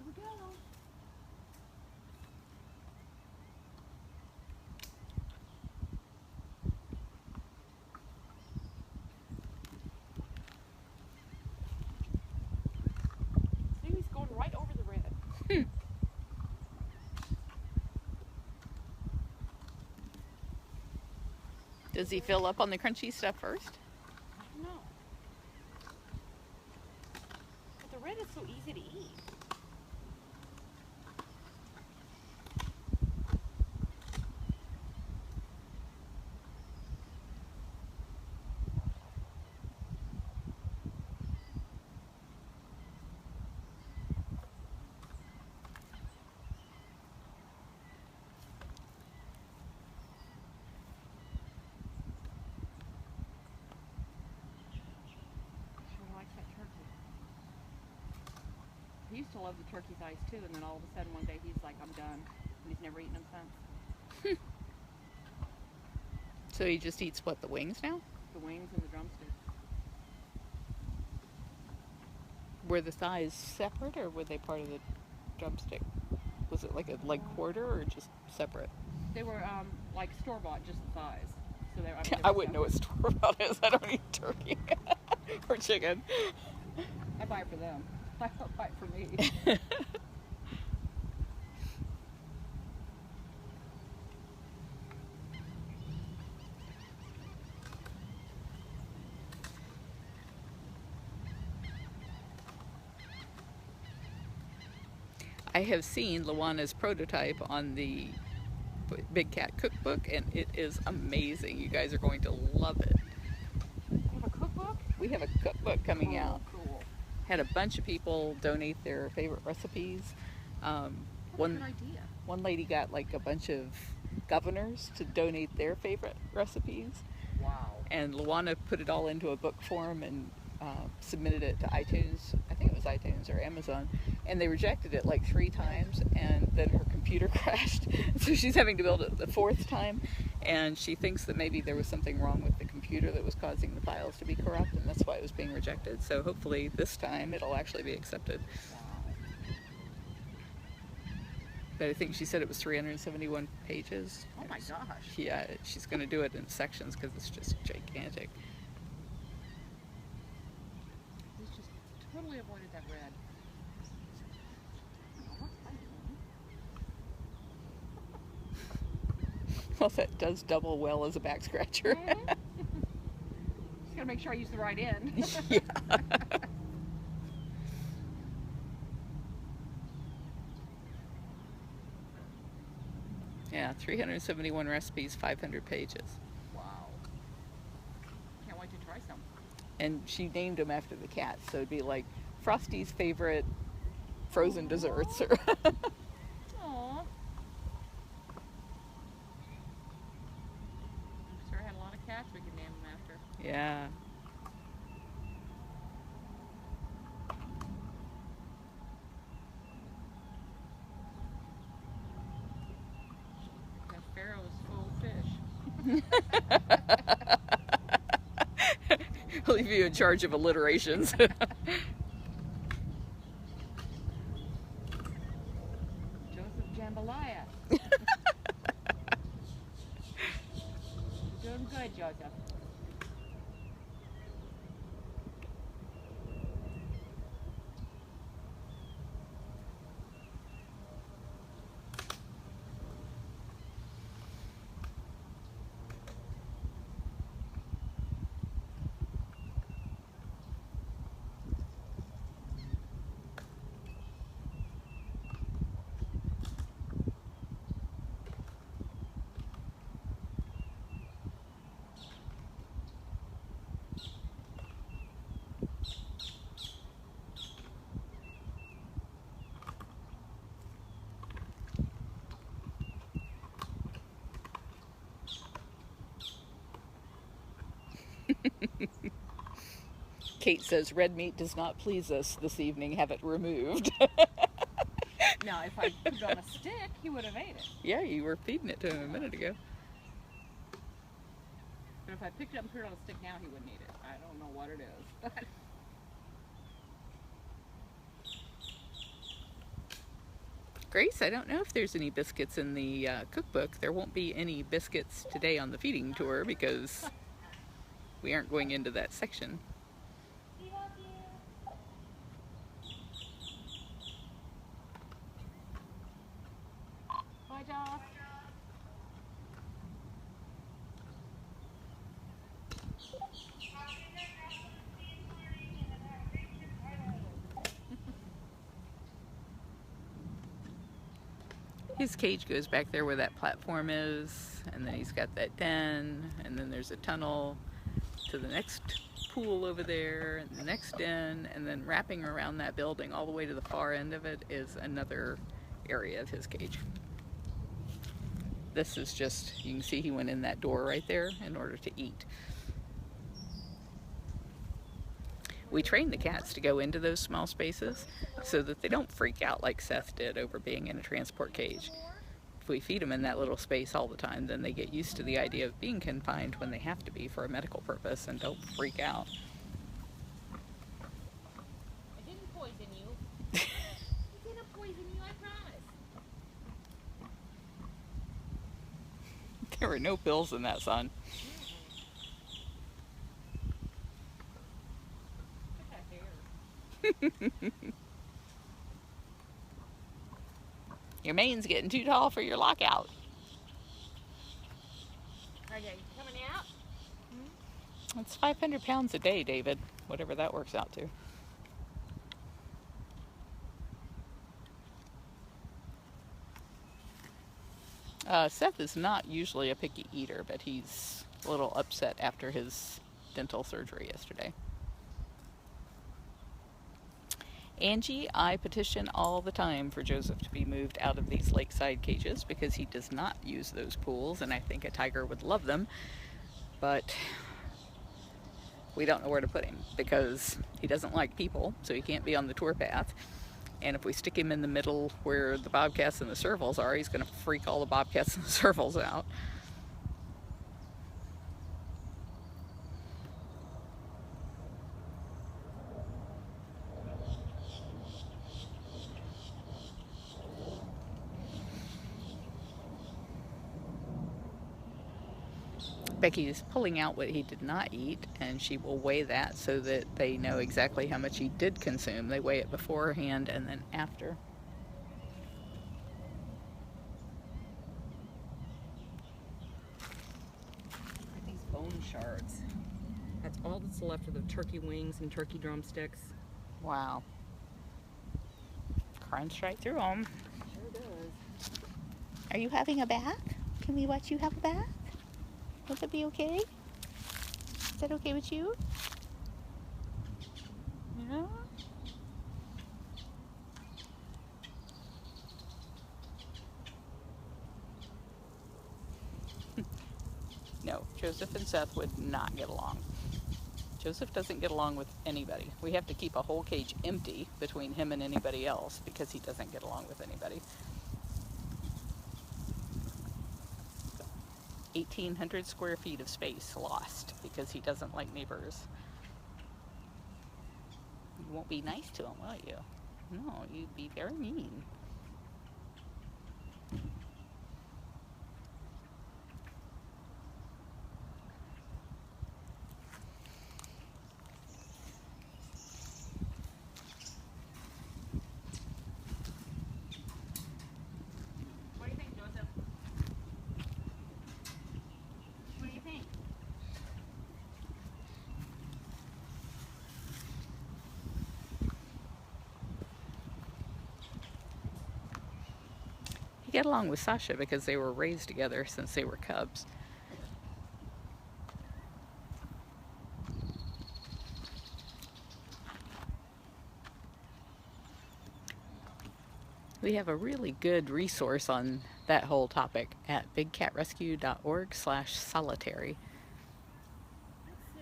we go. See, he's going right over the red. Does he fill up on the crunchy stuff first? I don't know. But the red is so easy to eat. He used to love the turkey thighs too, and then all of a sudden one day he's like, I'm done. And he's never eaten them since. So he just eats what, the wings now? The wings and the drumsticks. Were the thighs separate or were they part of the drumstick? Was it like a leg quarter or just separate? They were like store-bought, just the thighs. So they, they I were wouldn't know what store-bought is. I don't eat turkey or chicken. I buy it for them. I don't buy it for me. I have seen Luana's prototype on the Big Cat cookbook, and it is amazing. You guys are going to love it. You have a cookbook? We have a cookbook coming out. Cool. Had a bunch of people donate their favorite recipes. What a good idea. One lady got like a bunch of governors to donate their favorite recipes. Wow. And Luana put it all into a book form and submitted it to iTunes. I think it was iTunes or Amazon. And they rejected it like 3 times, and then her computer crashed. So she's having to build it the 4th time. And she thinks that maybe there was something wrong with the computer that was causing the files to be corrupt, and that's why it was being rejected. So hopefully this time it'll actually be accepted. But I think she said it was 371 pages. Oh my gosh. Yeah, she's going to do it in sections because it's just gigantic. He's just totally avoided that red. Well, that does double well as a back scratcher. Just gotta make sure I use the right end. Yeah. Yeah, 371 recipes, 500 pages. Wow. Can't wait to try some. And she named them after the cats, so it'd be like Frosty's favorite frozen desserts. Or Aww. I'm sure I had a lot of cats we could name them after. yeah. That Pharaoh is full of fish. I'll leave you in charge of alliterations. Joseph Jambalaya. Doing good, Joseph. Kate says red meat does not please us this evening. Have it removed. Now, if I put it on a stick, he would have ate it. Yeah, you were feeding it to him a minute ago. But if I picked it up and put it on a stick now, he wouldn't eat it. I don't know what it is. Grace, I don't know if there's any biscuits in the cookbook. There won't be any biscuits today on the feeding tour because we aren't going into that section. Bye, Josh. His cage goes back there where that platform is, and then he's got that den, and then there's a tunnel to the next pool over there, and the next den, and then wrapping around that building all the way to the far end of it is another area of his cage. This is just, you can see he went in that door right there in order to eat. We train the cats to go into those small spaces so that they don't freak out like Seth did over being in a transport cage. If we feed them in that little space all the time, then they get used to the idea of being confined when they have to be for a medical purpose and don't freak out. I didn't poison you. I didn't poison you, I promise. There were no pills in that, son. Your mane's getting too tall for your lockout. Okay, coming out? It's 500 pounds a day, David, whatever that works out to. Seth is not usually a picky eater, but he's a little upset after his dental surgery yesterday. Angie, I petition all the time for Joseph to be moved out of these lakeside cages because he does not use those pools, and I think a tiger would love them, but we don't know where to put him because he doesn't like people, so he can't be on the tour path. And if we stick him in the middle where the bobcats and the servals are, he's going to freak all the bobcats and the servals out. Becky is pulling out what he did not eat, and she will weigh that so that they know exactly how much he did consume. They weigh it beforehand and then after. These bone shards. That's all that's left of the turkey wings and turkey drumsticks. Wow. Crunch right through them. Sure does. Are you having a bath? Can we watch you have a bath? Would that be okay? Is that okay with you? Yeah? No, Joseph and Seth would not get along. Joseph doesn't get along with anybody. We have to keep a whole cage empty between him and anybody else because he doesn't get along with anybody. 1,800 square feet of space lost because he doesn't like neighbors. You won't be nice to him, will you? No, you'd be very mean. What do you think, Joseph? What do you think? He got along with Sasha because they were raised together since they were cubs. We have a really good resource on that whole topic at bigcatrescue.org/solitary. Let's see.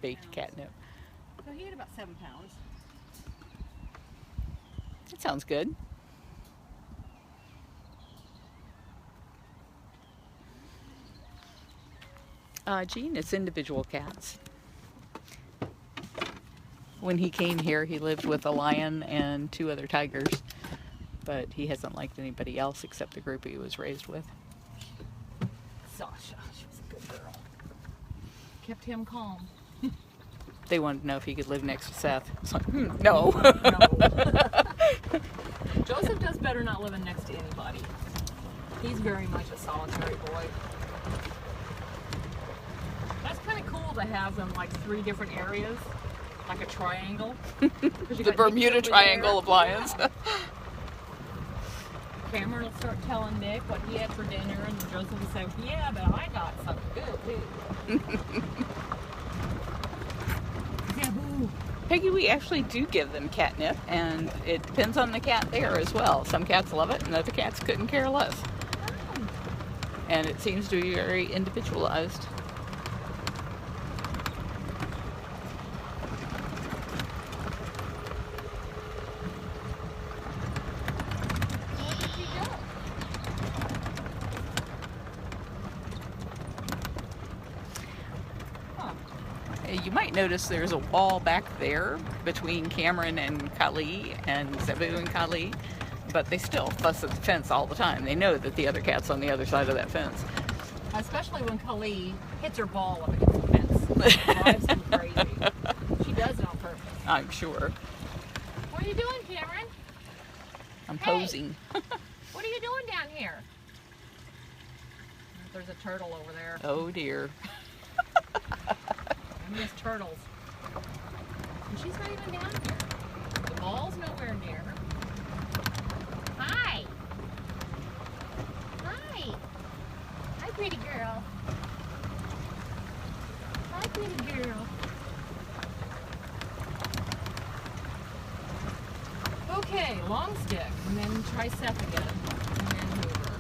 Baked catnip. So he ate about 7 pounds. That sounds good. Gene, it's individual cats. When he came here, he lived with a lion and 2 other tigers, but he hasn't liked anybody else except the group he was raised with. Sasha, she was a good girl. Kept him calm. They wanted to know if he could live next to Seth. It's like, no. No. Joseph does better not living next to anybody. He's very much a solitary boy. That's kind of cool to have them like 3 different areas, like a triangle. The Bermuda Triangle of lions. Yeah. Cameron will start telling Nick what he had for dinner, and Joseph will say, yeah, but I got something good too. Zaboo. Peggy, we actually do give them catnip, and it depends on the cat there as well. Some cats love it, and other cats couldn't care less. And it seems to be very individualized. You might notice there's a wall back there between Cameron and Kali and Zebu and Kali, but they still fuss at the fence all the time. They know that the other cat's on the other side of that fence. Especially when Kali hits her ball up against the fence. It drives him crazy. She does it on purpose. I'm sure. What are you doing, Cameron? I'm Hey. posing. What are you doing down here? There's a turtle over there. Oh dear. I miss turtles. And she's not even down here. The ball's nowhere near her. Hi. Hi. Hi, pretty girl. Hi, pretty girl. Okay, long stick, and then try Seth again, and then Hoover.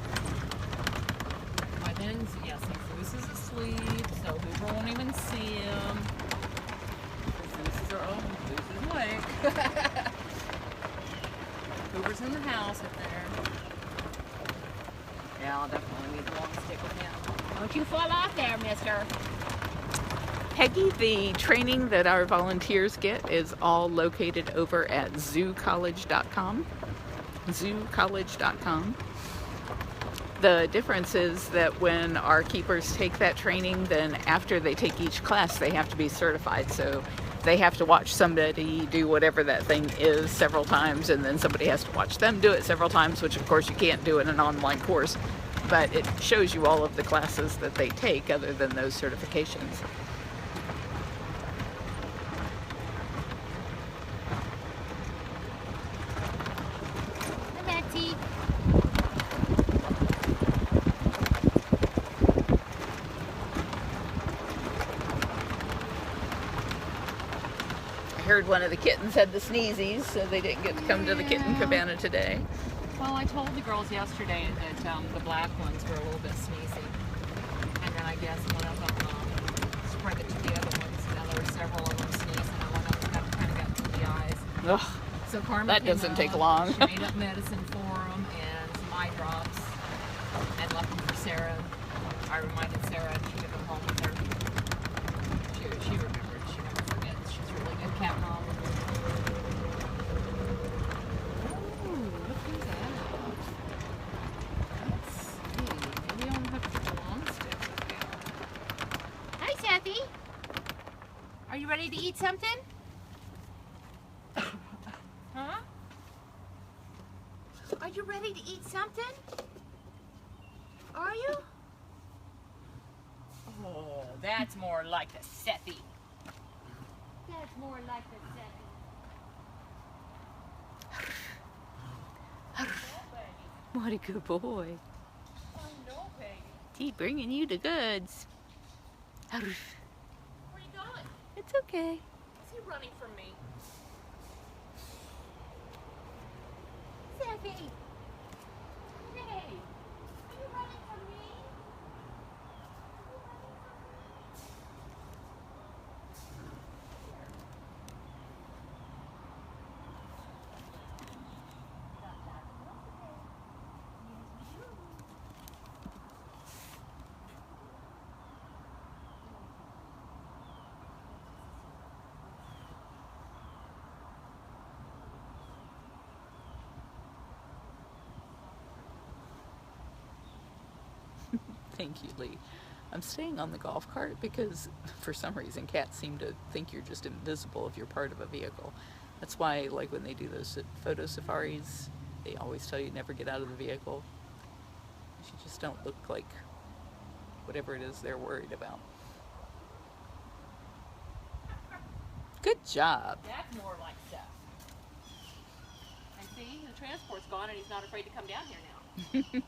By then, yes, Zeus is asleep, so Hoover won't even see him. Zeus is awake. Hoover's in the house up there. Yeah, I'll definitely need the long stick with him. Don't you fall off there, mister. Peggy, the training that our volunteers get is all located over at zoocollege.com. Zoocollege.com. The difference is that when our keepers take that training, then after they take each class, they have to be certified. So they have to watch somebody do whatever that thing is several times, and then somebody has to watch them do it several times, which of course you can't do in an online course. But it shows you all of the classes that they take other than those certifications. Betty. I heard one of the kittens had the sneezies, so they didn't get to come to the kitten cabana today. Well, I told the girls yesterday that the black ones were a little bit sneezy. And then I guess one of them spread it to the other ones. Now there were several of them sneezing, and one of them kind of got through the eyes. Ugh, So Carmen that came doesn't take up, long. She made up medicine for them and some eye drops and left them for Sarah. I reminded Sarah and she took them home with her. She remembered. She never forgets. She's a really good cat mom. Ooh, look who's that. Let's see. Maybe I'll have to put the long stick with you. Hi, Sethy. Are you ready to eat something? Huh? Are you ready to eat something? Are you? Oh, that's more like the Sethy. That's more like the Sethy. What a good boy. I know, baby. He bringing you the goods. Where are you going? It's okay. Is he running from me? Sethy. Hey, are you running from me? Thank you, Lee. I'm staying on the golf cart because for some reason cats seem to think you're just invisible if you're part of a vehicle. That's why, like, when they do those photo safaris, they always tell you never get out of the vehicle. You just don't look like whatever it is they're worried about. Good job. That's more like Seth. And see, the transport's gone and he's not afraid to come down here now.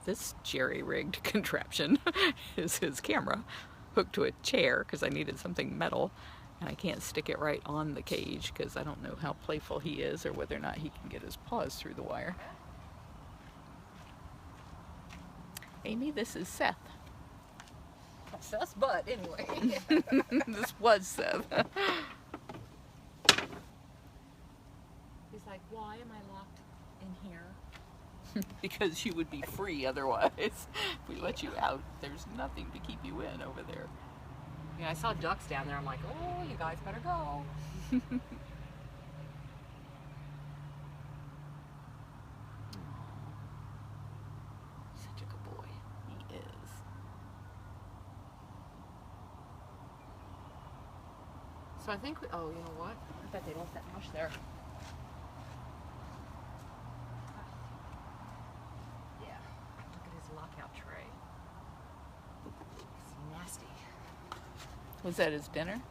This jerry-rigged contraption is his camera hooked to a chair because I needed something metal, and I can't stick it right on the cage because I don't know how playful he is or whether or not he can get his paws through the wire. Amy, this is Seth. Seth's butt, anyway. This was Seth. He's like, why am I locked in here? Because you would be free otherwise. If we let you out, there's nothing to keep you in over there. Yeah, I saw ducks down there. I'm like, oh, you guys better go. Such a good boy. He is. So I think, oh, you know what? I bet they left that mush there. Yeah. Look at his lockout tray. It's nasty. Was that his dinner?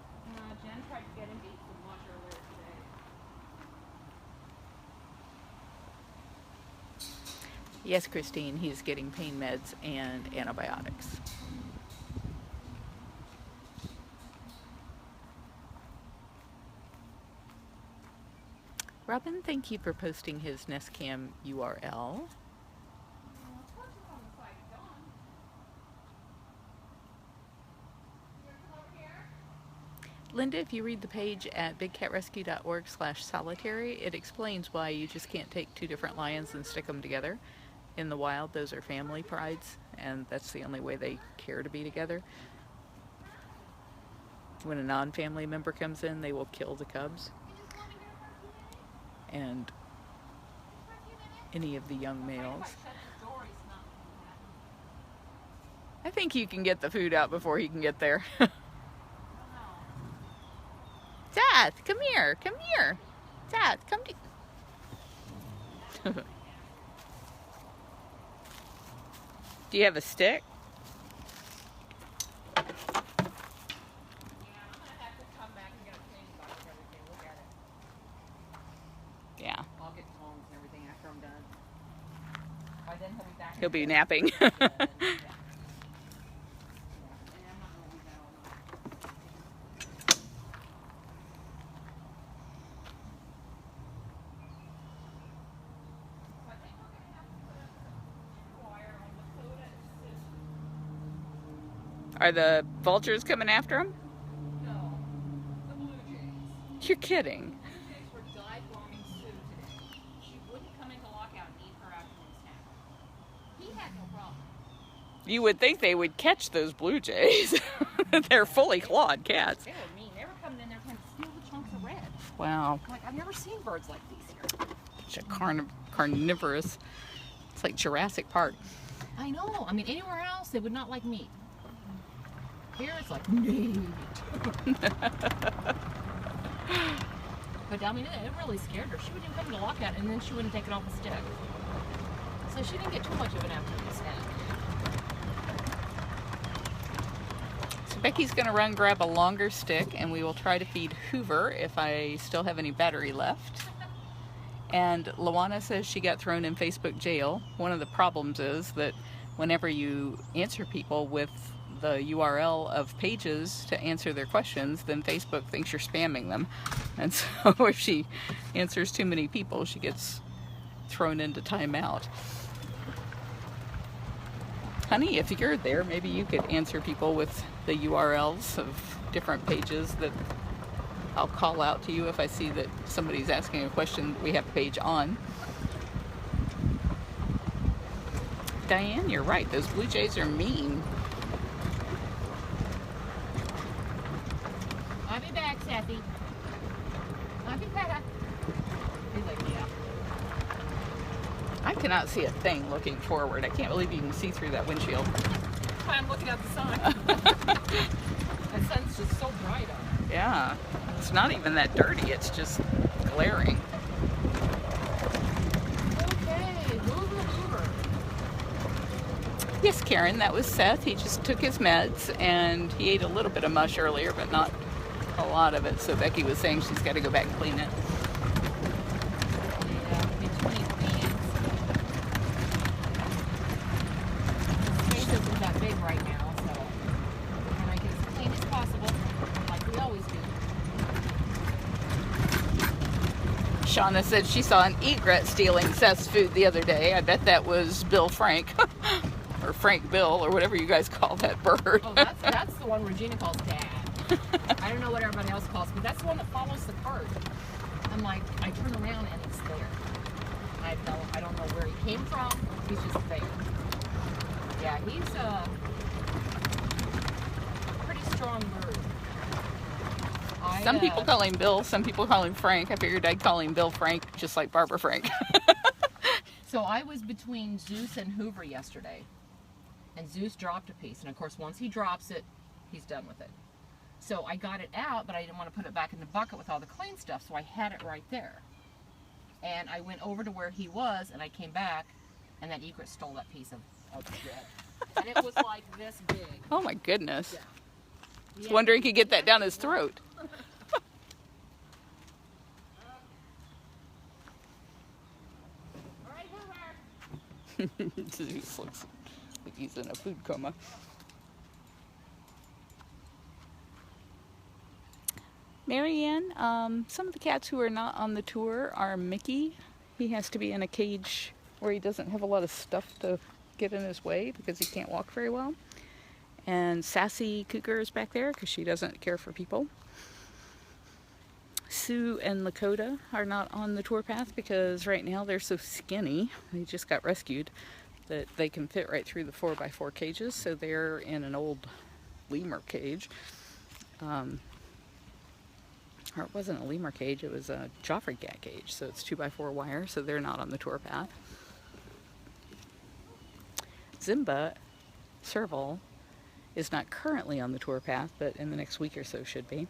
Jen tried to get him to eat some lunch earlier today. Yes, Christine, he's getting pain meds and antibiotics. Robin, thank you for posting his Nest Cam URL. Linda, if you read the page at bigcatrescue.org/solitary, it explains why you just can't take two different lions and stick them together. In the wild, those are family prides, and that's the only way they care to be together. When a non-family member comes in, they will kill the cubs. And any of the young males. I think you can get the food out before he can get there. Seth, come here, come here. Seth, come to... Do you have a stick? Yeah, I'm gonna have to come back and get a cleaning box and everything. Look at it. Yeah. I'll get tongs and everything after I'm done. By then he'll be back. He'll be napping. Are the vultures coming after him? No, the blue jays. You're kidding. Blue jays were dive-bombing Sue today. She wouldn't come into lockout and eat her afternoon snack. He had no problem. You would think they would catch those blue jays. They're fully clawed cats. They were mean. They were coming in there trying to steal the chunks of red. Wow. Like, I've never seen birds like these here. Such a carnivorous. It's like Jurassic Park. I know. I mean, anywhere else they would not like meat. Here it's like meat. But I mean, it really scared her. She wouldn't come to lockout, and then she wouldn't take it off the stick. So she didn't get too much of an afternoon snack. So Becky's gonna run grab a longer stick, and we will try to feed Hoover if I still have any battery left. And Luana says she got thrown in Facebook jail. One of the problems is that whenever you answer people with the URL of pages to answer their questions, then Facebook thinks you're spamming them. And so if she answers too many people, she gets thrown into timeout. Honey, if you're there, maybe you could answer people with the URLs of different pages that I'll call out to you if I see that somebody's asking a question that we have a page on. Diane, you're right. Those blue jays are mean. I'll be back, Sethy. I'll be back. He's like, yeah. cannot see a thing looking forward. I can't believe you can see through that windshield. I'm looking at the sun. The sun's just so bright on it. Yeah, it's not even that dirty. It's just glaring. Okay, Hoover. Yes, Karen, that was Seth. He just took his meds, and he ate a little bit of mush earlier, but not a lot of it. So Becky was saying she's got to go back and clean it. Yeah, between fans. The space isn't that big right now, so we're gonna make it as clean as possible, like we always do. Shauna said she saw an egret stealing Seth's food the other day. I bet that was Bill Frank. Or Frank Bill, or whatever you guys call that bird. Oh, that's the one Regina calls Dad. I don't know what everybody else calls, but that's the one that follows the cart. I'm like, I turn around and it's there. I don't know where he came from. He's just there. Yeah, he's a pretty strong bird. Some people call him Bill, some people call him Frank. I figured I'd call him Bill Frank, just like Barbara Frank. So I was between Zeus and Hoover yesterday. And Zeus dropped a piece. And of course, once he drops it, he's done with it. So I got it out, but I didn't want to put it back in the bucket with all the clean stuff. So I had it right there. And I went over to where he was, and I came back, and that egret stole that piece of bread. And it was like this big. Oh my goodness. Yeah. I was wondering if he could get that down his throat. All right, Hoover. Zeus looks like he's in a food coma. Marianne, some of the cats who are not on the tour are Mickey. He has to be in a cage where he doesn't have a lot of stuff to get in his way because he can't walk very well. And Sassy Cougar is back there because she doesn't care for people. Sue and Lakota are not on the tour path because right now they're so skinny. They just got rescued that they can fit right through the 4x4 cages. So they're in an old lemur cage. Or it wasn't a lemur cage, it was a Joffrey cat cage. So it's 2x4 wire, so they're not on the tour path. Zimba, Serval, is not currently on the tour path, but in the next week or so should be.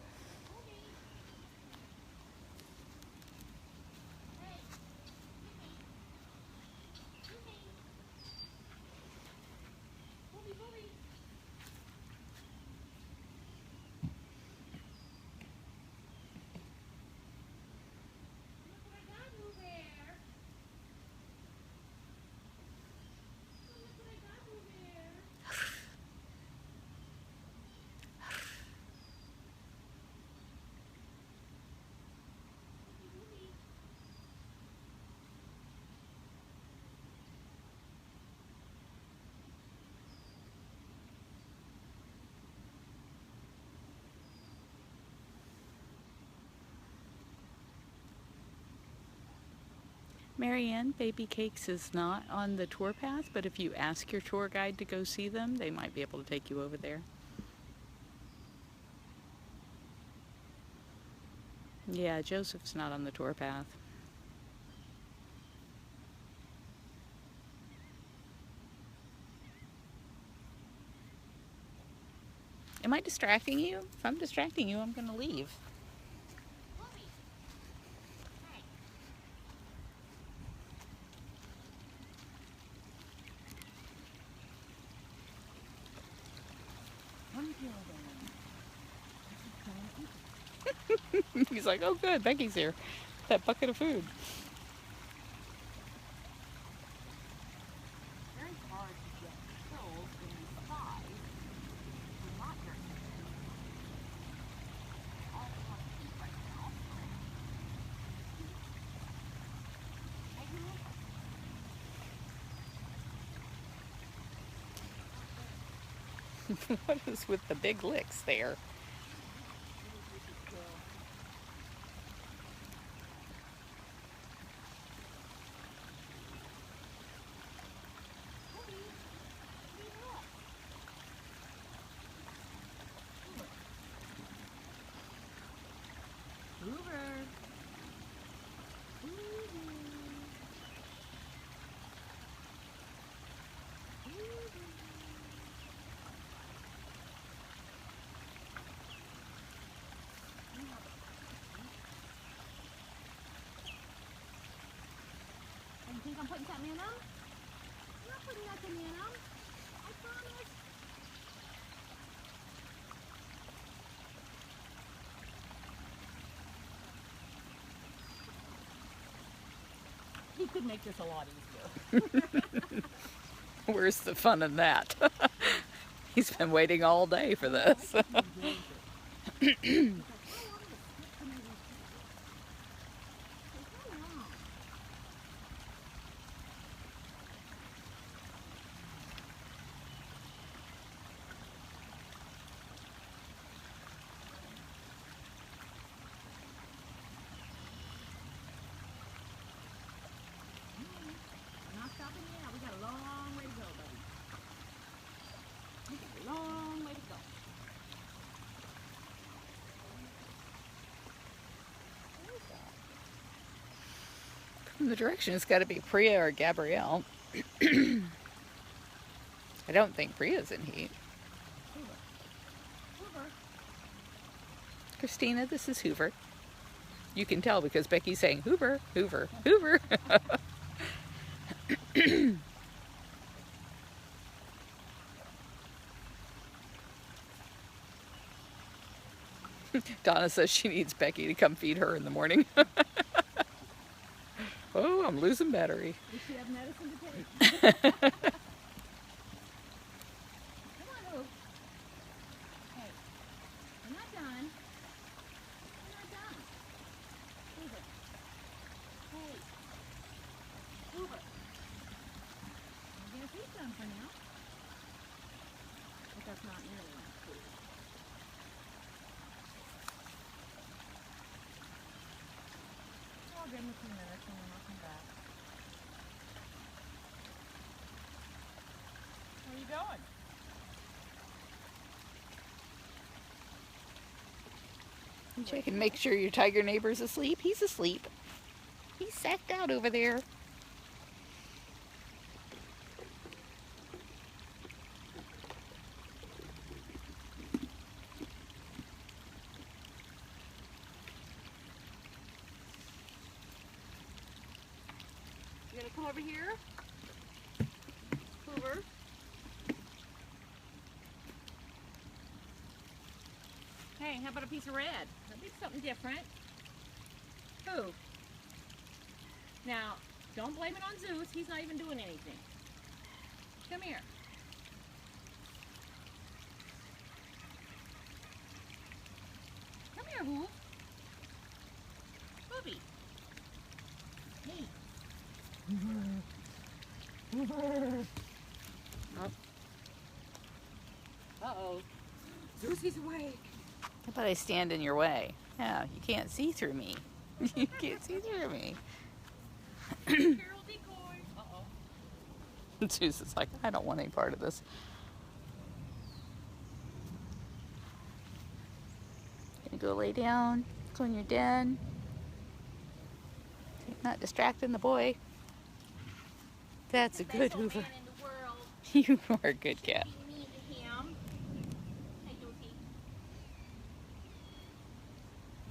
Marianne, Baby Cakes is not on the tour path, but if you ask your tour guide to go see them, they might be able to take you over there. Yeah, Joseph's not on the tour path. Am I distracting you? If I'm distracting you, I'm going to leave. He's like, oh good, Becky's here. That bucket of food. Very hard to get killed in these thighs. They're not very good. All the feet right now. What is with the big licks there? Hoover. You think I'm putting something in them? I'm not putting nothing in them. I promise. He could make this a lot easier. Where's the fun in that? He's been waiting all day for this. Not stopping yet. We got a long way to go, buddy. We got a long way to go. From the direction, it's got to be Priya or Gabrielle. I don't think Priya's in heat. Hoover. Christina, this is Hoover. You can tell because Becky's saying Hoover, Hoover, Hoover. Donna says she needs Becky to come feed her in the morning. Oh, I'm losing battery. Does she have medicine to take? Come on, Hoover. Hey, we're not done. We're not done. Hoover. Hey. Hoover. I guess he's done for now. But that's not nearly enough food. I'll give him a few minutes and then I'll come back. Where are you going? Check and make sure your tiger neighbor's asleep. He's asleep. He's sacked out over there. You gonna come over here? Hoover. Hey, how about a piece of red? That'd be something different. Who? Now, don't blame it on Zeus. He's not even doing anything. Come here. Come here, Hoof. Hoovy. Hey. Uh-oh. Zeus, he's awake. How about I stand in your way? Yeah, you can't see through me. You can't see through me. Carol decoy. Uh-oh. Zeus is like, I don't want any part of this. Gonna go lay down. Go in your den. Not distracting the boy. That's a good Hoover. Man in the world. You are a good cat. Be mean to him. Hey, Dookie.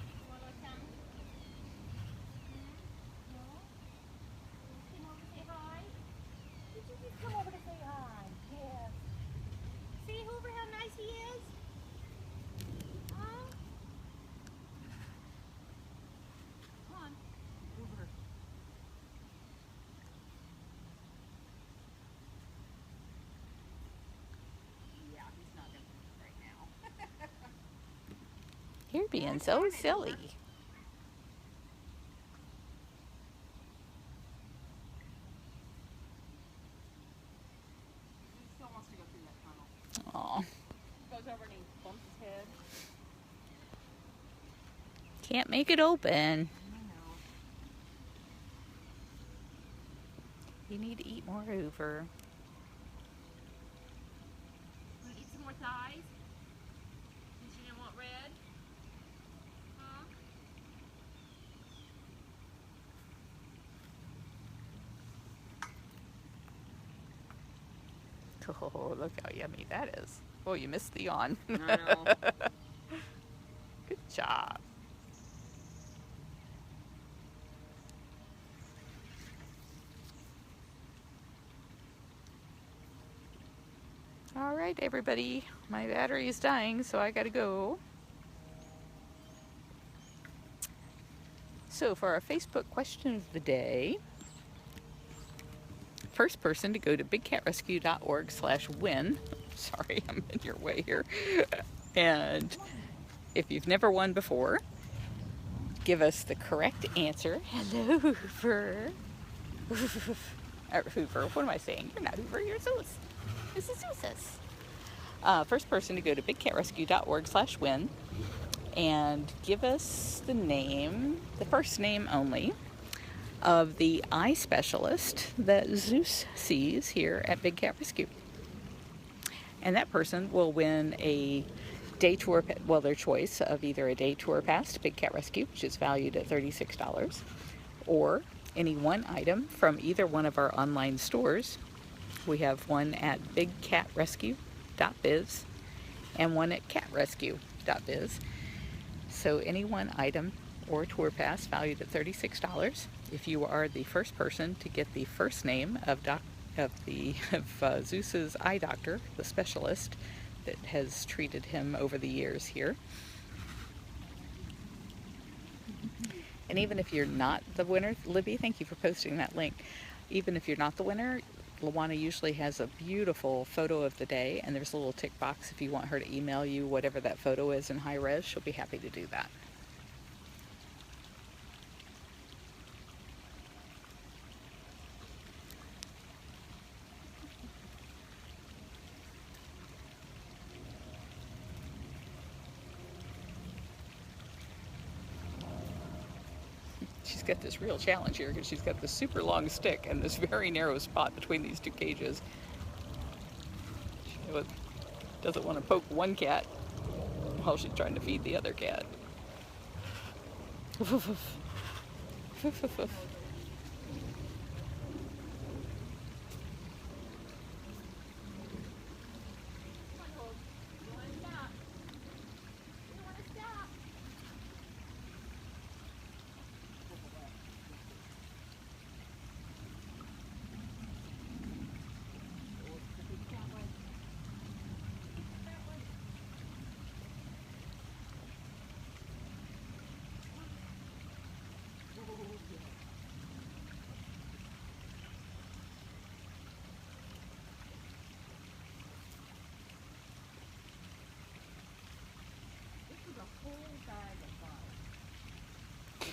You want to come? No? Come over to say hi? Did you just come over to say hi? Yes. See, Hoover, how nice he is? Huh? Come on, Hoover. Yeah, he's not going to move right now. You're being so silly. He still wants to go through that tunnel. Aw, He goes over and he bumps his head. can't make it open. I know. You need to eat more Hoover. Want to eat some more thighs? Since you didn't want red? Huh? Oh, look how yummy that is. Oh, you missed the yawn. I know. Good job. All right, everybody. My battery is dying, so I gotta go. So for our Facebook question of the day, first person to go to bigcatrescue.org/win. Sorry, I'm in your way here. And if you've never won before, give us the correct answer. Hello, Hoover. Hoover, what am I saying? You're not Hoover, you're Zeus. This is Zeus. First person to go to bigcatrescue.org/win and give us the name, the first name only, of the eye specialist that Zeus sees here at Big Cat Rescue. And that person will win a day tour, well, their choice of either a day tour pass to Big Cat Rescue, which is valued at $36, or any one item from either one of our online stores. We have one at bigcatrescue.biz and one at catrescue.biz. So any one item or tour pass valued at $36. If you are the first person to get the first name of Zeus's eye doctor, the specialist that has treated him over the years here. And even if you're not the winner, Libby, thank you for posting that link. Even if you're not the winner, Luana usually has a beautiful photo of the day, and there's a little tick box if you want her to email you whatever that photo is in high res. She'll be happy to do that. She's got this real challenge here because she's got this super long stick and this very narrow spot between these two cages. She doesn't want to poke one cat while she's trying to feed the other cat.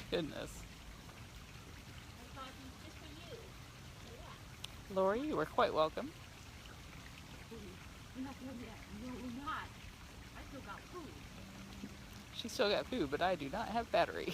Goodness. Lori, you are quite welcome. No, we're not. I still got food. She still got food, but I do not have battery.